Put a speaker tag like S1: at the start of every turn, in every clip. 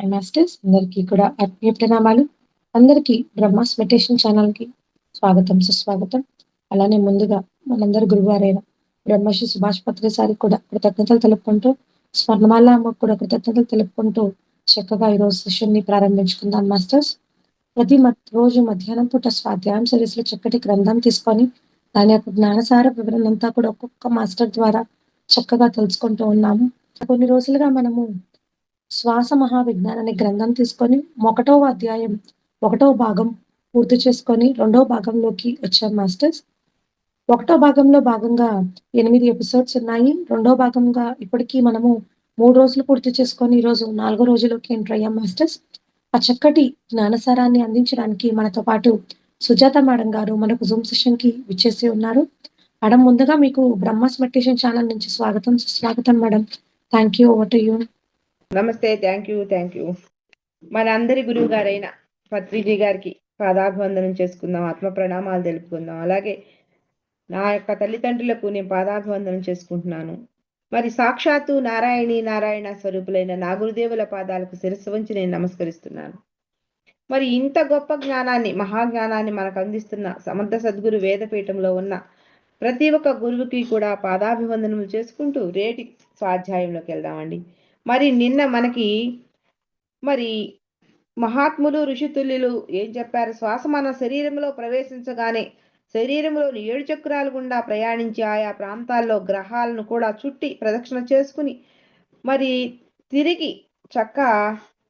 S1: Hi masters అందరికీ కూడా ఆత్మీయ ప్రణామాలు. అందరికీ బ్రహ్మాస్ మెడిటేషన్ ఛానల్‌కి స్వాగతం, సుస్వాగతం. అలానే ముందుగా మనందరి గురువారైన బ్రహ్మశ్రీ సుభాష్ పత్రి సారికి కూడా కృతజ్ఞతలు తెలుపుకుంటూ, స్వర్ణమాల అమ్మకు కూడా కృతజ్ఞతలు తెలుపుకుంటూ చక్కగా ఈరోజు సెషన్‌ని ప్రారంభించుకుందాం మాస్టర్స్. రోజు మధ్యాహ్నం పూట స్వాధ్యాయం సిరీస్‌లో చక్కటి గ్రంథం తీసుకొని దాని యొక్క జ్ఞానసార వివరణంతా కూడా ఒక్కొక్క మాస్టర్ ద్వారా చక్కగా తెలుసుకుంటూ ఉన్నాము. కొన్ని రోజులుగా మనము శ్వాస మహావిజ్ఞాన్ అనే గ్రంథం తీసుకొని ఒకటవ అధ్యాయం ఒకటవ భాగం పూర్తి చేసుకొని రెండవ భాగంలోకి వచ్చాం మాస్టర్స్. ఒకటో భాగంలో భాగంగా 8 ఎపిసోడ్స్ ఉన్నాయి. రెండో భాగంగా ఇప్పటికీ మనము 3 రోజులు పూర్తి చేసుకొని ఈరోజు 4 రోజులోకి ఎంటర్ అయ్యాం మాస్టర్స్. ఆ చక్కటి జ్ఞానసారాన్ని అందించడానికి మనతో పాటు సుజాత మేడం గారు మనకు జూమ్ సెషన్ కి విచ్చేసి ఉన్నారు. మేడం, ముందుగా మీకు బ్రహ్మాస్ మెడిటేషన్ ఛానల్ నుంచి స్వాగతం, సుస్వాగతం madam. Thank you. Over to you.
S2: నమస్తే. Thank you. మన అందరి గురువు గారైన పత్రిజీ గారికి పాదాభివందనం చేసుకుందాం, ఆత్మ ప్రణామాలు తెలుపుకుందాం. అలాగే నా యొక్క తల్లిదండ్రులకు నేను పాదాభివందనం చేసుకుంటున్నాను. మరి సాక్షాత్తు నారాయణ స్వరూపులైన నా గురుదేవుల పాదాలకు శిరస్సు వంచి నేను నమస్కరిస్తున్నాను. మరి ఇంత గొప్ప జ్ఞానాన్ని, మహాజ్ఞానాన్ని మనకు అందిస్తున్న సమర్థ సద్గురు వేదపీఠంలో ఉన్న ప్రతి ఒక్క గురువుకి కూడా పాదాభివందనములు చేసుకుంటూ రేటి స్వాధ్యాయంలోకి వెళ్దామండి. మరి నిన్న మనకి మహాత్ములు ఋషితుల్యులు ఏం చెప్పారు? శ్వాస మన శరీరంలో ప్రవేశించగానే శరీరంలోని 7 చక్రాల గుండా ప్రయాణించి ఆయా ప్రాంతాల్లో గ్రహాలను కూడా చుట్టి ప్రదక్షిణ చేసుకుని మరి తిరిగి చక్క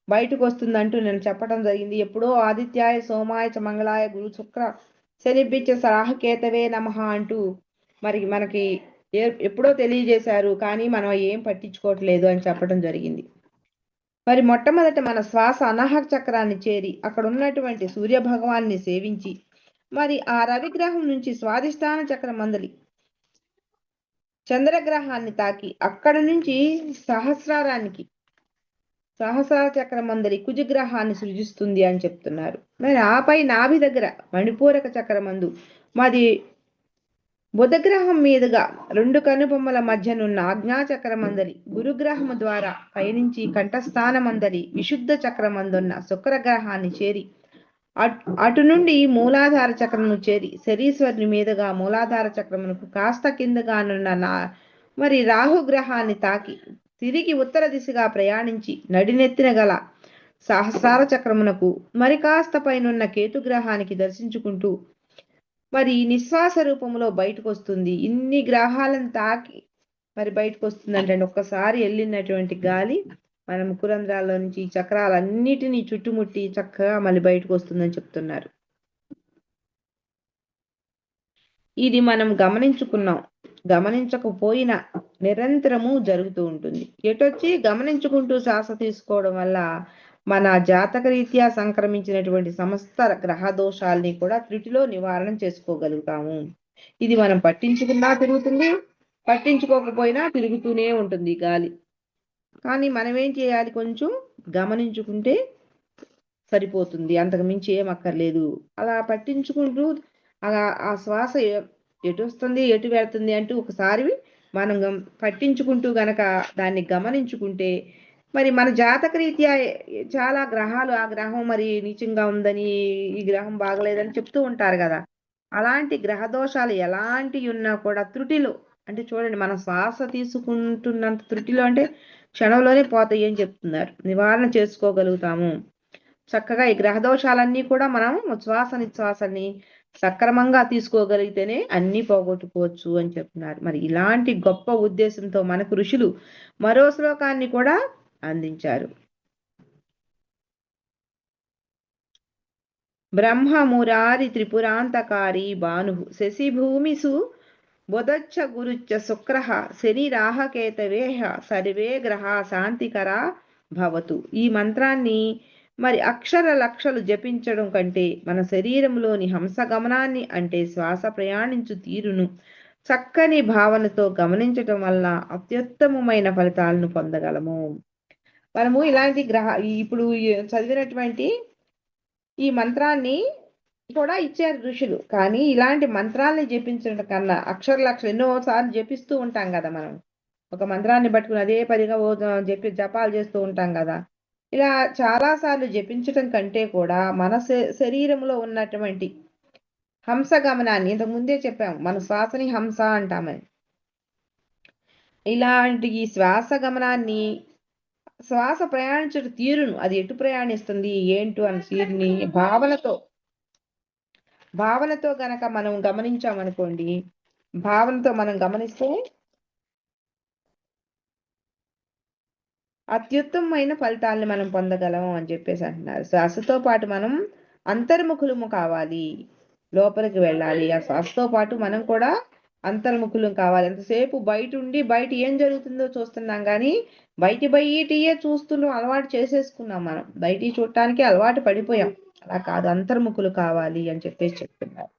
S2: బయటకు వస్తుందంటూ నేను చెప్పడం జరిగింది. ఎప్పుడో ఆదిత్యాయ సోమాయ చ మంగళాయ గురు శుక్ర శనిభిచ్చ రాహుకేతవే నమః అంటూ మనకి ఎప్పుడో తెలియజేశారు, కానీ మనం ఏం పట్టించుకోవట్లేదు అని చెప్పడం జరిగింది. మరి మొట్టమొదట మన శ్వాస అనాహక చక్రాన్ని చేరి అక్కడ ఉన్నటువంటి సూర్య భగవాన్ని సేవించి మరి ఆ రవిగ్రహం నుంచి స్వాదిష్టాన చక్రం మందలి చంద్రగ్రహాన్ని తాకి అక్కడ నుంచి సహస్రార చక్రం మందలి కుజగ్రహాన్ని సృజిస్తుంది అని చెప్తున్నారు. మరి ఆపై నాభి దగ్గర మణిపూరక చక్రమందు మాది బుధగ్రహం మీదుగా 2 కనుబొమ్మల మధ్యనున్న ఆజ్ఞాచక్రమందలి గురుగ్రహము ద్వారా పయనించి కంఠస్థానమందలి విశుద్ధ చక్రమందున్న శుక్రగ్రహాన్ని చేరి అటు నుండి మూలాధార చక్రమును చేరి శరీశ్వరుని మీదుగా మూలాధార చక్రమునకు కాస్త కిందగానున్న మరి రాహుగ్రహాన్ని తాకి తిరిగి ఉత్తర దిశగా ప్రయాణించి నడినెత్తిన గల సహస్రార చక్రమునకు మరి కాస్త పైనున్న కేతుగ్రహానికి దర్శించుకుంటూ మరి నిశ్వాస రూపంలో బయటకు వస్తుంది. ఇన్ని గ్రహాలను తాకి మరి బయటకు వస్తుందంటే ఒక్కసారి వెళ్ళినటువంటి గాలి మన ముకురంధ్రాల్లో నుంచి చక్రాలన్నిటినీ చుట్టుముట్టి చక్కగా మళ్ళీ బయటకు వస్తుందని చెప్తున్నారు. ఇది మనం గమనించకపోయినా నిరంతరము జరుగుతూ ఉంటుంది. ఎటొచ్చి గమనించుకుంటూ శ్వాస తీసుకోవడం వల్ల మన జాతక రీత్యా సంక్రమించినటువంటి సమస్త గ్రహ దోషాల్ని కూడా త్రుటిలో నివారణ చేసుకోగలుగుతాము. ఇది మనం పట్టించుకున్నా తిరుగుతుంది, పట్టించుకోకపోయినా తిరుగుతూనే ఉంటుంది గాలి. కానీ మనం ఏం చేయాలి? కొంచెం గమనించుకుంటే సరిపోతుంది, అంతకు మించి ఏం అక్కర్లేదు. అలా పట్టించుకుంటూ ఆ శ్వాస ఎటు వస్తుంది ఎటు వెళ్తుంది అంటూ ఒకసారి మనం పట్టించుకుంటూ గనక దాన్ని గమనించుకుంటే మరి మన జాతక రీత్యా చాలా గ్రహాలు ఆ గ్రహం మరి నీచంగా ఉందని, ఈ గ్రహం బాగలేదని చెప్తూ ఉంటారు కదా. అలాంటి గ్రహ దోషాలు ఎలాంటి ఉన్నా కూడా త్రుటిలో, అంటే చూడండి, మనం శ్వాస తీసుకుంటున్నంత త్రుటిలో అంటే క్షణంలోనే పోతాయి అని చెప్తున్నారు, నివారణ చేసుకోగలుగుతాము. చక్కగా ఈ గ్రహ దోషాలన్నీ కూడా మనం నిశ్వాసాన్ని సక్రమంగా తీసుకోగలిగితేనే అన్ని పోగొట్టుకోవచ్చు అని చెప్తున్నారు. మరి ఇలాంటి గొప్ప ఉద్దేశంతో మనకు ఋషులు మరో శ్లోకాన్ని కూడా అందించారు. బ్రహ్మ మురారి త్రిపురాంతకారి భాను శశిభూమిసు బుధచ్చ గురుచ్చ శుక్ర శని రాహకేతవేహ సర్వే గ్రహ శాంతికరా భవతు. ఈ మంత్రాన్ని మరి అక్షర లక్షలు జపించడం కంటే మన శరీరంలోని హంసగమనాన్ని, అంటే శ్వాస ప్రయాణించు తీరును చక్కని భావనతో గమనించటం వల్ల అత్యుత్తమమైన ఫలితాలను పొందగలము. మనము ఇలాంటి ఇప్పుడు చదివినటువంటి ఈ మంత్రాన్ని కూడా ఇచ్చారు ఋషులు, కానీ ఇలాంటి మంత్రాలని జపించడం కన్నా అక్షర లక్షలు ఎన్నోసార్లు జపిస్తూ ఉంటాం కదా. మనం ఒక మంత్రాన్ని పట్టుకుని అదే పదిగా జపాలు చేస్తూ ఉంటాం కదా. ఇలా చాలాసార్లు జపించటం కంటే కూడా మన శరీరంలో ఉన్నటువంటి హంస గమనాన్ని, ఇంతకు ముందే చెప్పాము మన శ్వాసని హంస అంటామని, ఇలాంటి ఈ శ్వాస గమనాన్ని, శ్వాస ప్రయాణించే తీరును, అది ఎటు ప్రయాణిస్తుంది ఏంటో అని తీరుని భావనతో గనక మనం గమనించామనుకోండి, భావనతో మనం గమనిస్తే అత్యుత్తమమైన ఫలితాలను మనం పొందగలం అని చెప్పేసి అంటున్నారు. శ్వాసతో పాటు మనం అంతర్ముఖులము కావాలి, లోపలికి వెళ్ళాలి. ఆ శ్వాసతో పాటు మనం కూడా అంతర్ముఖులం కావాలి. ఎంతసేపు బయట ఉండి బయట ఏం జరుగుతుందో చూస్తున్నాం కానీ బయటియే చూస్తున్నాం, అలవాటు చేసేసుకున్నాం. మనం బయటి చూడటానికి అలవాటు పడిపోయాం. అలా కాదు, అంతర్ముఖులు కావాలి అని చెప్పేసి చెప్తున్నారు.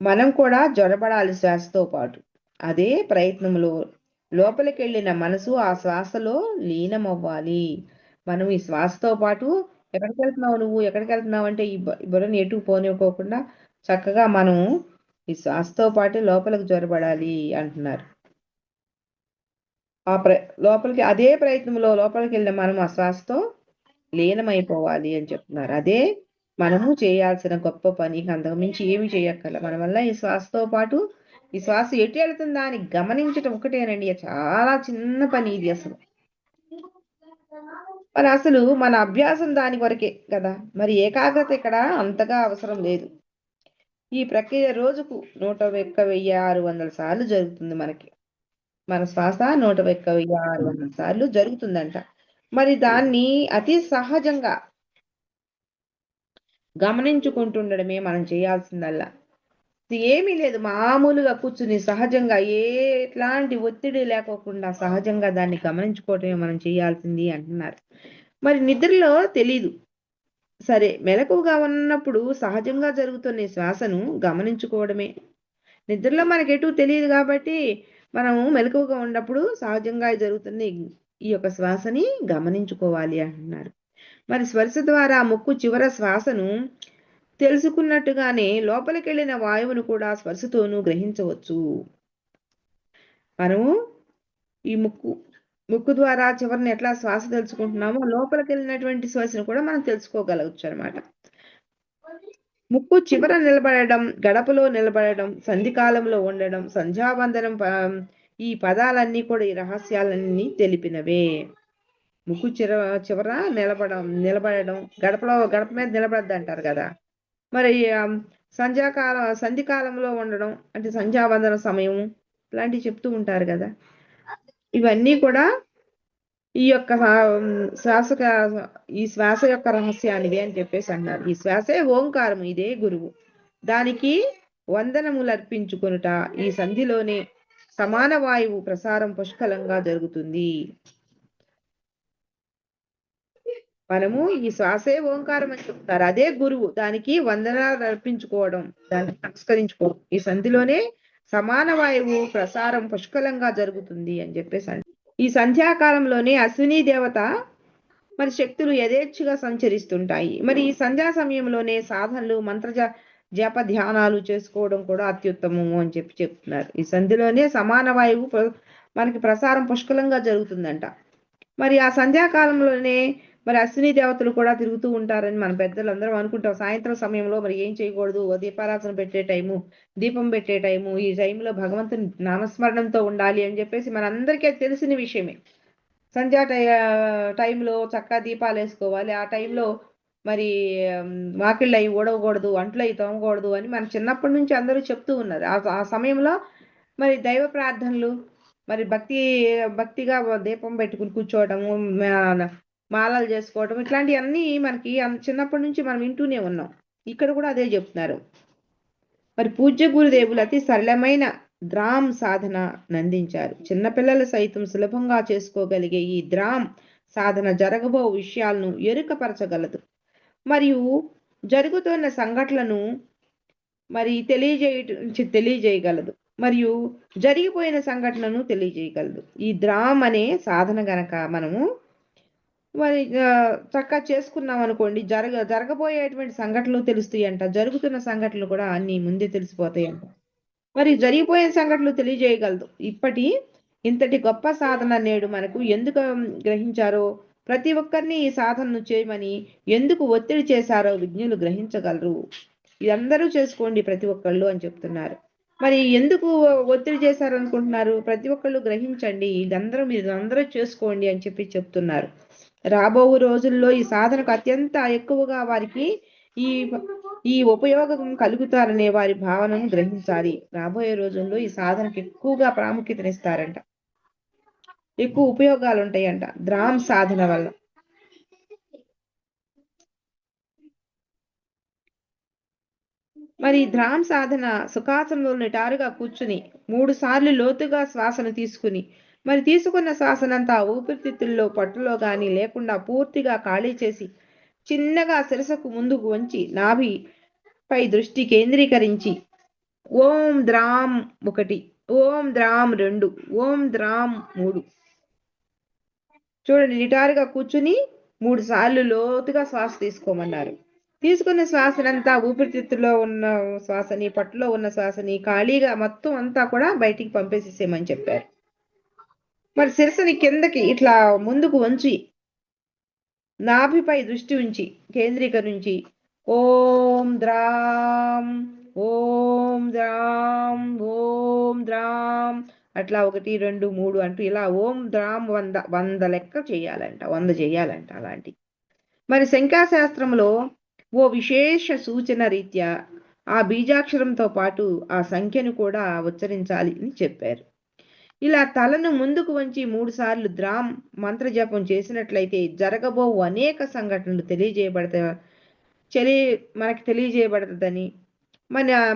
S2: మనం కూడా జొరబడాలి శ్వాసతో పాటు. అదే ప్రయత్నంలో లోపలికి వెళ్ళిన మనసు ఆ శ్వాసలో లీనమవ్వాలి. మనం ఈ శ్వాసతో పాటు ఎక్కడికి వెళ్తున్నావు నువ్వు, ఎక్కడికి వెళ్తున్నావు అంటే ఈ బుర్రని ఎటు పోనివ్వకోకుండా చక్కగా మనం ఈ శ్వాసతో పాటు లోపలికి జొరబడాలి అంటున్నారు. లోపలికి అదే ప్రయత్నంలో లోపలికి వెళ్ళిన మనం ఆ శ్వాసతో లీనమైపోవాలి అని చెప్తున్నారు. అదే మనము చేయాల్సిన గొప్ప పని. అంతకుమించి ఏమి చేయక్కర్ల. మన వల్ల ఈ శ్వాసతో పాటు ఈ శ్వాస ఎటు వెళ్తుందా అని గమనించటం ఒకటేనండి. చాలా చిన్న పని ఇది అసలు. మరి అసలు మన అభ్యాసం దాని వరకే కదా, మరి ఏకాగ్రత ఇక్కడ అంతగా అవసరం లేదు. ఈ ప్రక్రియ రోజుకు 101,600 సార్లు జరుగుతుంది మనకి. మన శ్వాస 101,600 సార్లు జరుగుతుందంట. మరి దాన్ని అతి సహజంగా గమనించుకుంటుండడమే మనం చేయాల్సిందల్లా. ఏమీ లేదు, మామూలుగా కూర్చుని సహజంగా ఎట్లాంటి ఒత్తిడి లేకోకుండా సహజంగా దాన్ని గమనించుకోవటమే మనం చేయాల్సింది అంటున్నారు. మరి నిద్రలో తెలీదు, సరే మెలకువగా ఉన్నప్పుడు సహజంగా జరుగుతున్న శ్వాసను గమనించుకోవడమే. నిద్రలో మనకి ఎటు తెలియదు కాబట్టి మనము మెలకువగా ఉన్నప్పుడు సహజంగా జరుగుతున్న ఈ యొక్క శ్వాసని గమనించుకోవాలి అంటున్నారు. మరి స్పర్శ ద్వారా ముక్కు చివర శ్వాసను తెలుసుకున్నట్టుగానే లోపలికి వెళ్ళిన వాయువును కూడా స్పర్శతోనూ గ్రహించవచ్చు. మనము ఈ ముక్కు ద్వారా చివరిని ఎట్లా శ్వాస తెలుసుకుంటున్నామో లోపలికి వెళ్ళినటువంటి శ్వాసను కూడా మనం తెలుసుకోగలవచ్చు అనమాట. ముక్కు చివర నిలబడడం, గడపలో నిలబడడం, సంధికాలంలో ఉండడం, సంధ్యావందనం, ఈ పదాలన్నీ కూడా ఈ రహస్యాలన్నీ తెలిపినవే. ముక్కు చివర నిలబడడం, గడప మీద నిలబడద్దు అంటారు కదా. మరి సంధికాలంలో ఉండడం అంటే సంధ్యావందన సమయం ఇలాంటివి చెప్తూ ఉంటారు కదా. ఇవన్నీ కూడా ఈ యొక్క ఈ శ్వాస యొక్క రహస్యానివి అని చెప్పేసి అన్నారు. ఈ శ్వాసే ఓంకారం, ఇదే గురువు. దానికి వందనములు అర్పించుకొనుట ఈ సంధిలోనే సమాన వాయువు ప్రసారం పుష్కలంగా జరుగుతుంది. మనము ఈ శ్వాసే ఓంకారం అని చెప్తారు, అదే గురువు. దానికి వందనాలు అర్పించుకోవడం, దాన్ని నమస్కరించుకోవడం, ఈ సంధిలోనే సమాన వాయువు ప్రసారం పుష్కలంగా జరుగుతుంది అని చెప్పేసి. ఈ సంధ్యాకాలంలోనే అశ్విని దేవత మరి శక్తులు యథేచ్ఛగా సంచరిస్తుంటాయి. మరి ఈ సంధ్యా సమయంలోనే సాధనలు, మంత్ర జప ధ్యానాలు చేసుకోవడం కూడా అత్యుత్తమము అని చెప్తున్నారు. ఈ సంధిలోనే సమాన వాయువు మనకి ప్రసారం పుష్కలంగా జరుగుతుందంట. మరి ఆ సంధ్యాకాలంలోనే మరి అశ్విని దేవతలు కూడా తిరుగుతూ ఉంటారని మన పెద్దలు అందరం అనుకుంటాం. సాయంత్రం సమయంలో మరి ఏం చేయకూడదు, దీపారాధన పెట్టే టైము, దీపం పెట్టే టైము, ఈ టైంలో భగవంతుని నామస్మరణంతో ఉండాలి అని చెప్పేసి మనందరికీ తెలిసిన విషయమే. సంధ్యా టైంలో చక్కగా దీపాలు వేసుకోవాలి. ఆ టైంలో మరి వాకిళ్ళు అవి ఊడవకూడదు, అంట్లు అవి తోమకూడదు అని మన చిన్నప్పటి నుంచి అందరూ చెప్తూ ఉన్నారు. ఆ సమయంలో మరి దైవ ప్రార్థనలు, మరి భక్తిగా దీపం పెట్టుకుని కూర్చోవడము, మాలలు చేసుకోవడం, ఇట్లాంటివన్నీ మనకి చిన్నప్పటి నుంచి మనం వింటూనే ఉన్నాం. ఇక్కడ కూడా అదే చెప్తున్నారు. మరి పూజ్య గురుదేవులు అతి సరళమైన ద్రామ్ సాధన నందించారు. చిన్నపిల్లలు సైతం సులభంగా చేసుకోగలిగే ఈ ద్రామ్ సాధన జరగబో విషయాలను ఎరుకపరచగలదు, మరియు జరుగుతున్న సంఘటనలను మరి తెలియజేయగలదు, మరియు జరిగిపోయిన సంఘటనను తెలియజేయగలదు. ఈ ద్రామ్ అనే సాధన గనక మనము మరి చక్కగా చేసుకున్నాం అనుకోండి, జరగబోయేటువంటి సంఘటనలు తెలుస్తాయి అంట, జరుగుతున్న సంఘటనలు కూడా అన్ని ముందే తెలిసిపోతాయి అంట. మరి జరిగిపోయిన సంఘటనలు తెలియజేయగలదు. ఇప్పటి ఇంతటి గొప్ప సాధన నేడు మనకు ఎందుకు గ్రహించారో, ప్రతి ఒక్కరిని ఈ సాధనను చేయమని ఎందుకు ఒత్తిడి చేశారో విజ్ఞులు గ్రహించగలరు. ఇదందరూ చేసుకోండి ప్రతి ఒక్కళ్ళు అని చెప్తున్నారు. మరి ఎందుకు ఒత్తిడి చేశారు అనుకుంటున్నారు? ప్రతి ఒక్కళ్ళు గ్రహించండి, మీరు అందరూ చేసుకోండి అని చెప్తున్నారు. రాబో రోజుల్లో ఈ సాధనకు అత్యంత ఎక్కువగా వారికి ఈ ఉపయోగం కలుగుతారనే వారి భావనను గ్రహించాలి. రాబోయే రోజుల్లో ఈ సాధనకు ఎక్కువగా ప్రాముఖ్యతనిస్తారంట, ఎక్కువ ఉపయోగాలు ఉంటాయంట ద్రామ్ సాధన వల్ల. మరి ధ్రామ్ సాధన సుఖాసనంలో నిటారుగా కూర్చుని 3 సార్లు లోతుగా శ్వాసను తీసుకుని, మరి తీసుకున్న శ్వాసనంతా ఊపిరితిత్తుల్లో పట్టులో గాని లేకుండా పూర్తిగా ఖాళీ చేసి చిన్నగా శిరసకు ముందుకు వంచి నాభి పై దృష్టి కేంద్రీకరించి ఓం ద్రామ్ 1, ఓం ద్రామ్ 2, ఓం ద్రామ్ 3. చూడండి, నిటారుగా కూర్చుని 3 సార్లు లోతుగా శ్వాస తీసుకోమన్నారు. తీసుకున్న శ్వాసనంతా ఊపిరితిత్తులో ఉన్న శ్వాసని, పట్టులో ఉన్న శ్వాసని ఖాళీగా మొత్తం అంతా కూడా బయటికి పంపేసేసేయమని చెప్పారు. మరి శిరస్సుని కిందకి ఇట్లా ముందుకు వంచి నాభిపై దృష్టి ఉంచి కేంద్రీకరించి ఓం ద్రామ్, ఓం ద్రామ్, ఓం ద్రామ్ అట్లా 1, 2, 3 అంటూ ఇలా ఓం ద్రామ్ 100 లెక్క చేయాలంట, 100 చేయాలంట అలాంటి. మరి సంఖ్యాశాస్త్రంలో ఓ విశేష సూచన రీత్యా ఆ బీజాక్షరంతో పాటు ఆ సంఖ్యను కూడా ఉచ్చరించాలి అని చెప్పారు. ఇలా తలను ముందుకు వంచి 3 సార్లు ద్రామ్ మంత్రజపం చేసినట్లయితే జరగబో అనేక సంఘటనలు మనకి తెలియజేయబడుతుందని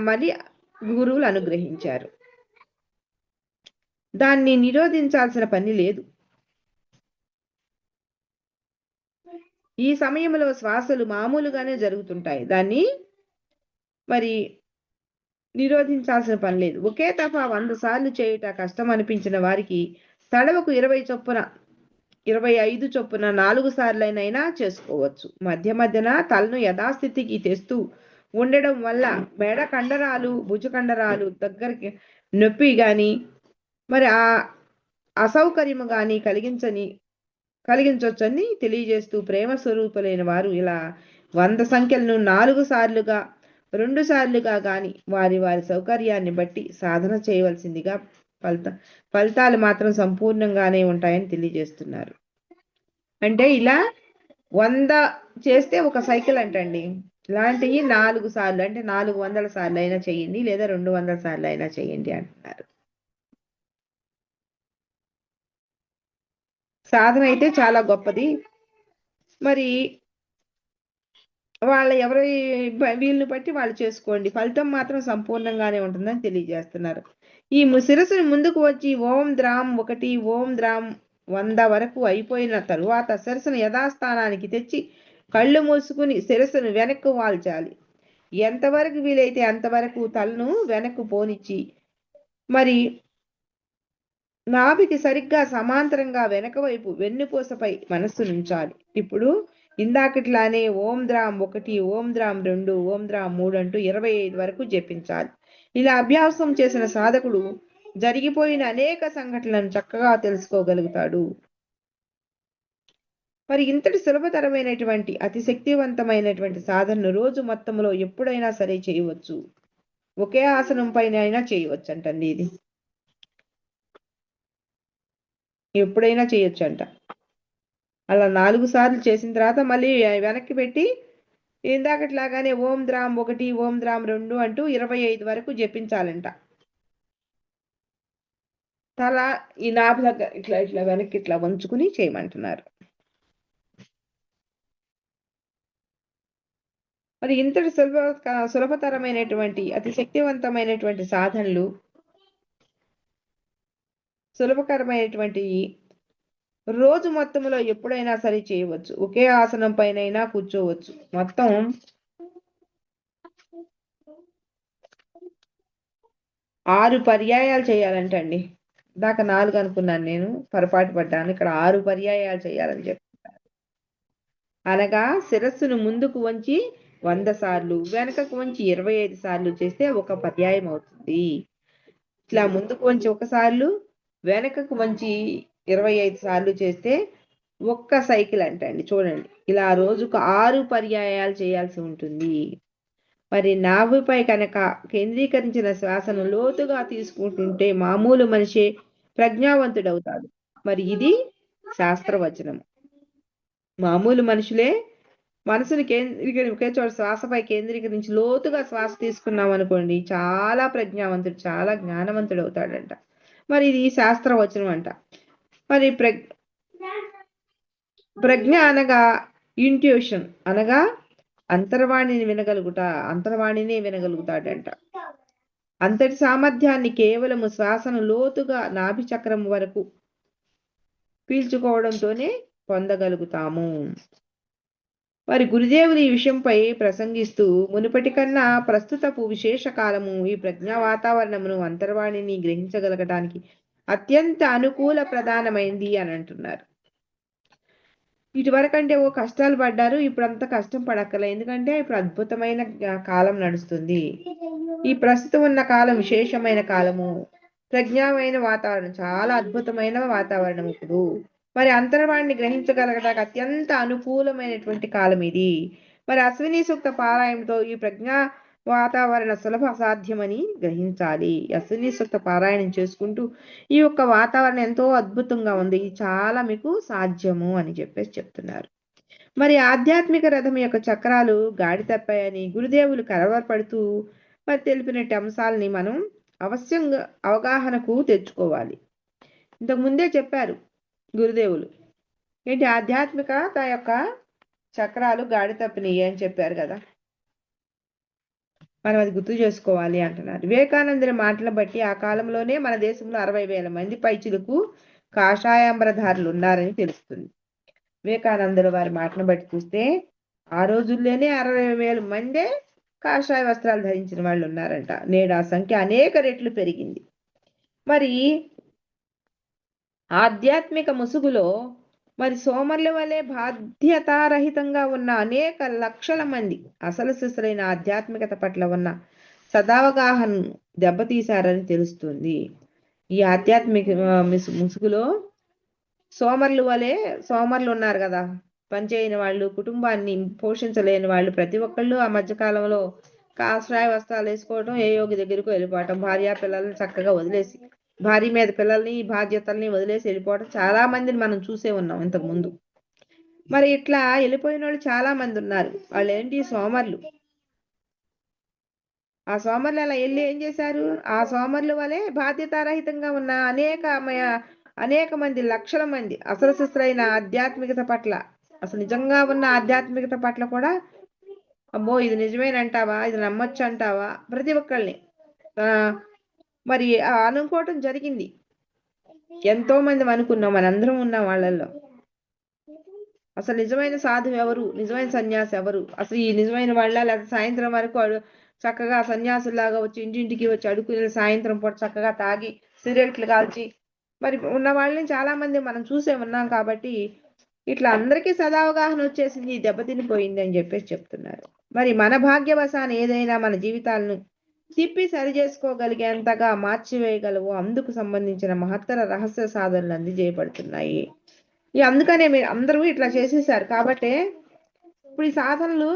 S2: మరి గురువులు అనుగ్రహించారు. దాన్ని నిరోధించాల్సిన పని లేదు. ఈ సమయంలో శ్వాసలు మామూలుగానే జరుగుతుంటాయి, దాన్ని మరి నిరోధించాల్సిన పని లేదు. ఒకే తఫా 100 సార్లు చేయుట కష్టం అనిపించిన వారికి తడవకు 20 చొప్పున 25 చొప్పున 4 సార్లైనా చేసుకోవచ్చు. మధ్య మధ్యన తలను యథాస్థితికి తెస్తూ ఉండడం వల్ల మెడ కండరాలు, భుజ కండరాలు దగ్గరికి నొప్పి గాని మరి ఆ అసౌకర్యము గాని కలిగించవచ్చని తెలియజేస్తూ ప్రేమ స్వరూపులైన వారు ఇలా 100 సంఖ్యలను 4 సార్లుగా 2 సార్లుగా గాని వారి సౌకర్యాన్ని బట్టి సాధన చేయవలసిందిగా ఫలితాలు మాత్రం సంపూర్ణంగానే ఉంటాయని తెలియజేస్తున్నారు. అంటే ఇలా 100 చేస్తే ఒక సైకిల్ అంటండి. ఇలాంటివి 4 సార్లు అంటే 400 సార్లు అయినా చేయండి, లేదా 200 సార్లు అయినా చేయండి అంటున్నారు. సాధన అయితే చాలా గొప్పది. మరి వీళ్ళని బట్టి వాళ్ళు చేసుకోండి, ఫలితం మాత్రం సంపూర్ణంగానే ఉంటుందని తెలియజేస్తున్నారు. ఈ శిరస్సుని ముందుకు వచ్చి ఓం ద్రామ్ 1, ఓం ద్రామ్ 100 వరకు అయిపోయిన తరువాత శిరస్సును యథాస్థానానికి తెచ్చి కళ్ళు మూసుకుని శిరస్సును వెనక్కు వాల్చాలి. ఎంతవరకు వీలైతే అంతవరకు తలను వెనక్కు పోనిచ్చి మరి నాభికి సరిగ్గా సమాంతరంగా వెనక వైపు వెన్నుపూసపై మనస్సునుంచాలి. ఇప్పుడు ఇందాకట్లానే ఓం ద్రామ్ 1, ఓం ద్రామ్ 2, ఓం ద్రామ్ 3 అంటూ 25 వరకు జపించాలి. ఇలా అభ్యాసం చేసిన సాధకుడు జరిగిపోయిన అనేక సంఘటనలను చక్కగా తెలుసుకోగలుగుతాడు. మరి ఇంతటి సులభతరమైనటువంటి అతి శక్తివంతమైనటువంటి సాధనను రోజు మొత్తంలో ఎప్పుడైనా సరే చేయవచ్చు. ఒకే ఆసనం పైన అయినా చేయవచ్చు అంటండి. ఇది ఎప్పుడైనా చేయొచ్చు అంట. అలా 4 సార్లు చేసిన తర్వాత మళ్ళీ వెనక్కి పెట్టి ఇందాకట్లాగానే ఓం ద్రామ్ 1, ఓం ద్రామ్ 2 అంటూ 25 వరకు జపించాలంట. తల ఈ నాభి దగ్గర ఇట్లా వెనక్కి ఇట్లా వంచుకుని చేయమంటున్నారు. మరి ఇంతటి సులభతరమైనటువంటి అతి శక్తివంతమైనటువంటి సాధనలు, సులభకరమైనటువంటి రోజు మొత్తంలో ఎప్పుడైనా సరే చేయవచ్చు. ఒకే ఆసనం పైన కూర్చోవచ్చు. మొత్తం 6 పర్యాయాలు చేయాలంటండి. దాకా 4 అనుకున్నాను, నేను పొరపాటు పడ్డాను. ఇక్కడ 6 పర్యాయాలు చేయాలని చెప్తున్నారు. అనగా శిరస్సును ముందుకు వంచి 100 సార్లు, వెనకకు వంచి 25 సార్లు చేస్తే ఒక పర్యాయం అవుతుంది. ఇట్లా ముందుకు వంచి 1 సార్లు, వెనకకు మంచి 25 సార్లు చేస్తే ఒక్క సైకిల్ అంటండి. చూడండి, ఇలా రోజుకు 6 పర్యాయాలు చేయాల్సి ఉంటుంది. మరి నాభిపై కనుక కేంద్రీకరించిన శ్వాసను లోతుగా తీసుకుంటుంటే మామూలు మనిషి ప్రజ్ఞావంతుడవుతాడు. మరి ఇది శాస్త్రవచనం. మామూలు మనుషులే మనసుని ఒకే చోట శ్వాసపై కేంద్రీకరించి లోతుగా శ్వాస తీసుకున్నాం అనుకోండి, చాలా ప్రజ్ఞావంతుడు, చాలా జ్ఞానవంతుడు అవుతాడంట. మరి ఇది శాస్త్రవచనం అంట. మరి ప్రజ్ఞ అనగా ఇంట్యూషన్ అనగా అంతర్వాణినే వినగలుగుతాడంట. అంతటి సామర్థ్యాన్ని కేవలము శ్వాసను లోతుగా నాభి చక్రం వరకు పీల్చుకోవడంతోనే పొందగలుగుతాము. మరి గురుదేవులు ఈ విషయంపై ప్రసంగిస్తూ మునుపటి కన్నా ప్రస్తుతపు విశేష కాలము ఈ ప్రజ్ఞా వాతావరణమును అంతర్వాణిని గ్రహించగలగటానికి అత్యంత అనుకూల ప్రధానమైంది అని అంటున్నారు. ఇటువరకంటే కష్టాలు పడ్డారు, ఇప్పుడు అంత కష్టం పడక్కలే. ఎందుకంటే ఇప్పుడు అద్భుతమైన కాలం నడుస్తుంది. ఈ ప్రస్తుతం ఉన్న కాలం విశేషమైన కాలము, ప్రజ్ఞామైన వాతావరణం, చాలా అద్భుతమైన వాతావరణం ఇప్పుడు. మరి అంతర్వాణిని గ్రహించగలగడానికి అత్యంత అనుకూలమైనటువంటి కాలం ఇది. మరి అశ్విని సూక్త పారాయణంతో ఈ ప్రజ్ఞా వాతావరణ సులభ సాధ్యమని గ్రహించాలి. అశ్విని సూక్త పారాయణం చేసుకుంటూ ఈ యొక్క వాతావరణం ఎంతో అద్భుతంగా ఉంది, చాలా మీకు సాధ్యము అని చెప్పేసి చెప్తున్నారు. మరి ఆధ్యాత్మిక రథం యొక్క చక్రాలు గాడి తప్పాయని గురుదేవులు కలవరపడుతూ మరి తెలిపినట్టు అంశాలని మనం అవశ్యంగా అవగాహనకు తెచ్చుకోవాలి. ఇంతకు ముందే చెప్పారు గురుదేవులు, ఏంటి ఆధ్యాత్మికత యొక్క చక్రాలు గాడి తప్పినవి అని చెప్పారు కదా, మనం అది గుర్తు చేసుకోవాలి అంటున్నారు. వివేకానందుని మాటలు బట్టి ఆ కాలంలోనే మన దేశంలో 60,000 మంది పైచిలకు కాషాయాంబరధారులు ఉన్నారని తెలుస్తుంది. వివేకానందుల వారి మాటను బట్టి చూస్తే ఆ రోజుల్లోనే 60,000 మందే కాషాయ వస్త్రాలు ధరించిన వాళ్ళు ఉన్నారంట. నేడు ఆ సంఖ్య అనేక రెట్లు పెరిగింది. మరి ఆధ్యాత్మిక ముసుగులో మరి సోమర్ల వలె బాధ్యతారహితంగా ఉన్న అనేక లక్షల మంది అసలు సిసలైన ఆధ్యాత్మికత పట్ల ఉన్న సదావగాహన దెబ్బతీశారని తెలుస్తుంది. ఈ ఆధ్యాత్మిక ముసుగులో సోమర్లు ఉన్నారు కదా, పనిచేయని వాళ్ళు, కుటుంబాన్ని పోషించలేని వాళ్ళు, ప్రతి ఒక్కళ్ళు ఆ మధ్యకాలంలో కాషాయ వస్త్రాలు వేసుకోవడం, ఏ యోగి దగ్గరకు వెళ్ళిపోవటం, భార్య పిల్లల్ని చక్కగా వదిలేసి, భార్య మీద పిల్లల్ని బాధ్యతల్ని వదిలేసి వెళ్ళిపోవడం చాలా మందిని మనం చూసే ఉన్నాం ఇంతకు ముందు. మరి ఇట్లా వెళ్ళిపోయిన వాళ్ళు చాలా మంది ఉన్నారు. వాళ్ళు ఏంటి, సోమర్లు. ఆ సోమర్లు అలా వెళ్ళి ఏం చేశారు, ఆ సోమర్లు వలె బాధ్యతారహితంగా ఉన్న అనేక మంది, లక్షల మంది అసలు సిసలైన ఆధ్యాత్మికత పట్ల, అసలు నిజంగా ఉన్న ఆధ్యాత్మికత పట్ల కూడా, అమ్మో ఇది నిజమేనంటావా, ఇది నమ్మొచ్చు అంటావా, ప్రతి ఒక్కళ్ళని మరి అనుకోవటం జరిగింది. ఎంతో మంది అనుకున్నాం, మనందరం ఉన్నాం వాళ్ళల్లో. అసలు నిజమైన సాధువు ఎవరు, నిజమైన సన్యాసి ఎవరు, అసలు ఈ నిజమైన వాళ్ళ, లేకపోతే సాయంత్రం వరకు చక్కగా సన్యాసులాగా వచ్చి ఇంటింటికి వచ్చి అడుక్కుని సాయంత్రం పూట చక్కగా తాగి సిగరెట్లు కాల్చి మరి ఉన్న వాళ్ళని చాలా మంది మనం చూసే ఉన్నాం. కాబట్టి ఇట్లా అందరికీ సదావగాహన వచ్చేసింది, దెబ్బతినిపోయింది అని చెప్పేసి చెప్తున్నారు. మరి మన భాగ్యవశాన ఏదైనా మన జీవితాలను తిప్పి సరి చేసుకోగలిగేంతగా మార్చివేయగలవు, అందుకు సంబంధించిన మహత్తర రహస్య సాధనలు అందజేయబడుతున్నాయి. అందుకనే మీరు అందరూ ఇట్లా చేసేసారు కాబట్టి ఇప్పుడు ఈ సాధనలు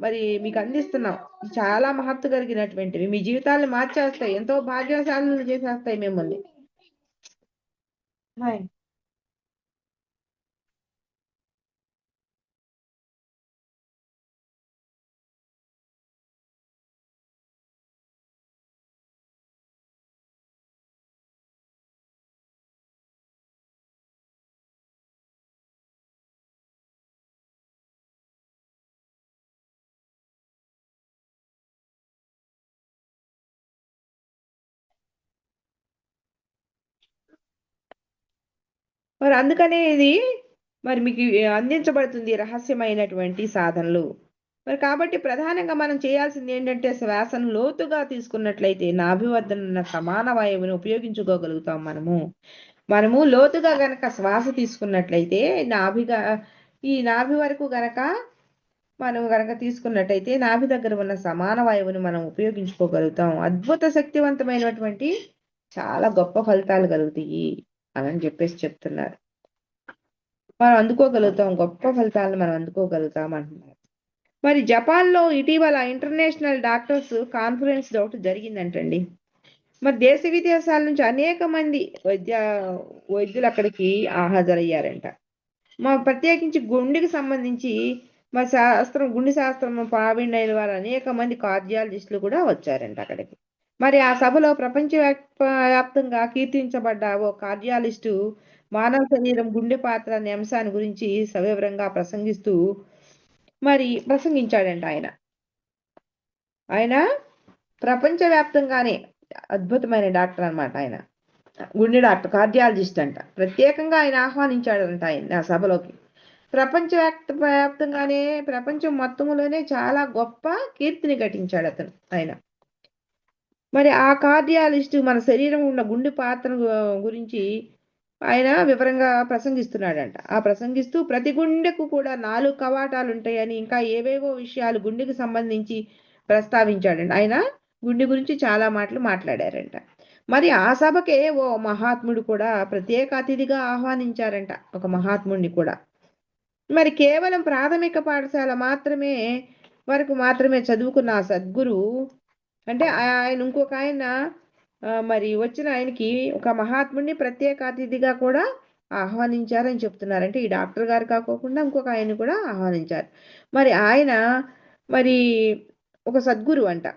S2: మరి మీకు అందిస్తున్నాం. చాలా మహత్తు కలిగినటువంటివి, మీ జీవితాలను మార్చేస్తాయి, ఎంతో భాగ్యశాలను చేసేస్తాయి మిమ్మల్ని. మరి అందుకనే ఇది మరి మీకు అందించబడుతుంది రహస్యమైనటువంటి సాధనలు. మరి కాబట్టి ప్రధానంగా మనం చేయాల్సింది ఏంటంటే శ్వాసను లోతుగా తీసుకున్నట్లయితే నాభి వద్ద ఉన్న సమాన వాయువుని ఉపయోగించుకోగలుగుతాం. మనము లోతుగా గనక శ్వాస తీసుకున్నట్లయితే ఈ నాభి వరకు గనక మనం గనక తీసుకున్నట్టయితే నాభి దగ్గర ఉన్న సమాన వాయువుని మనం ఉపయోగించుకోగలుగుతాం. అద్భుత శక్తివంతమైనటువంటి చాలా గొప్ప ఫలితాలు కలుగుతాయి అని చెప్పేసి చెప్తున్నారు. మనం అందుకోగలుగుతాం, గొప్ప ఫలితాలను మనం అందుకోగలుగుతాం అంటున్నారు. మరి జపాన్లో ఇటీవల ఇంటర్నేషనల్ డాక్టర్స్ కాన్ఫరెన్స్ ఒకటి జరిగిందంటండి. మరి దేశ విదేశాల నుంచి అనేక మంది వైద్యులు అక్కడికి హాజరయ్యారంట. ప్రత్యేకించి గుండెకి సంబంధించి మరి గుండె శాస్త్రం ప్రావీణ్యులైన వారు అనేక మంది కార్డియాలజిస్టులు కూడా వచ్చారంట అక్కడికి. మరి ఆ సభలో వ్యాప్తంగా కీర్తించబడ్డ ఓ కార్డియాలజిస్టు మానవ శరీరం గుండె పాత్ర అనే అంశాన్ని గురించి సవివరంగా ప్రసంగించాడంట. ఆయన ప్రపంచవ్యాప్తంగానే అద్భుతమైన డాక్టర్ అన్నమాట. ఆయన గుండె డాక్టర్, కార్డియాలజిస్ట్ అంట. ప్రత్యేకంగా ఆయన ఆహ్వానించాడంట ఆయన ఆ సభలోకి. ప్రపంచవ్యాప్తంగానే ప్రపంచం మొత్తంలోనే చాలా గొప్ప కీర్తిని ఘటించాడు ఆయన. మరి ఆ కార్డియాలజిస్ట్ మన శరీరం ఉన్న గుండె పాత్ర గురించి ఆయన వివరంగా ప్రసంగిస్తున్నాడంట. ప్రసంగిస్తూ ప్రతి గుండెకు కూడా 4 కవాటాలు ఉంటాయని, ఇంకా ఏవేవో విషయాలు గుండెకు సంబంధించి ప్రస్తావించాడంట. ఆయన గుండె గురించి చాలా మాటలు మాట్లాడారంట. మరి ఆ సభకే ఓ మహాత్ముడు కూడా ప్రత్యేక అతిథిగా ఆహ్వానించారంట, ఒక మహాత్ముడిని కూడా. మరి కేవలం ప్రాథమిక పాఠశాల వరకు మాత్రమే చదువుకున్న ఆ సద్గురు అంటే ఆయన ఇంకొక ఆయన మరి వచ్చిన ఆయనకి ఒక మహాత్ముడిని ప్రత్యేక అతిథిగా కూడా ఆహ్వానించారని చెప్తున్నారంటే ఈ డాక్టర్ గారు కాకోకుండా ఇంకొక ఆయన కూడా ఆహ్వానించారు. మరి ఆయన ఒక సద్గురు అంట.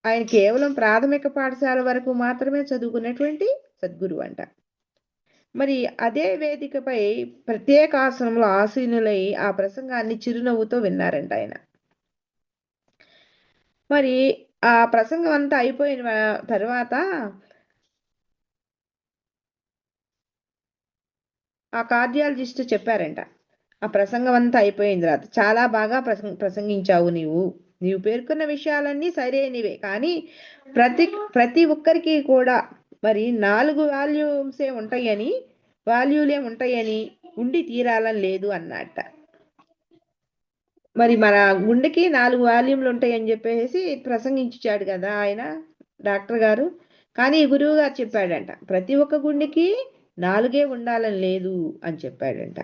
S2: ఆయన కేవలం ప్రాథమిక పాఠశాల వరకు మాత్రమే చదువుకున్నటువంటి సద్గురు అంట. మరి అదే వేదికపై ప్రత్యేక ఆసనంలో ఆసీనులై ఆ ప్రసంగాన్ని చిరునవ్వుతో విన్నారంట ఆయన. మరి ఆ ప్రసంగం అంతా అయిపోయిన తర్వాత ఆ కార్డియాలజిస్ట్ చెప్పారంట, ఆ ప్రసంగం అంతా అయిపోయిన తర్వాత, చాలా బాగా ప్రసంగించావు నీవు పేర్కొన్న విషయాలన్నీ సరైనవే, కానీ ప్రతి ఒక్కరికి కూడా మరి 4 వాల్యూలే ఉంటాయని ఉండి తీరాలని లేదు అన్నట్ట. మరి మన గుండెకి 4 వాల్యూమ్లు ఉంటాయని చెప్పేసి ప్రసంగించాడు కదా ఆయన డాక్టర్ గారు. కానీ గురువు గారు చెప్పాడంట, ప్రతి ఒక్క గుండెకి 4 ఉండాలని లేదు అని చెప్పాడంట.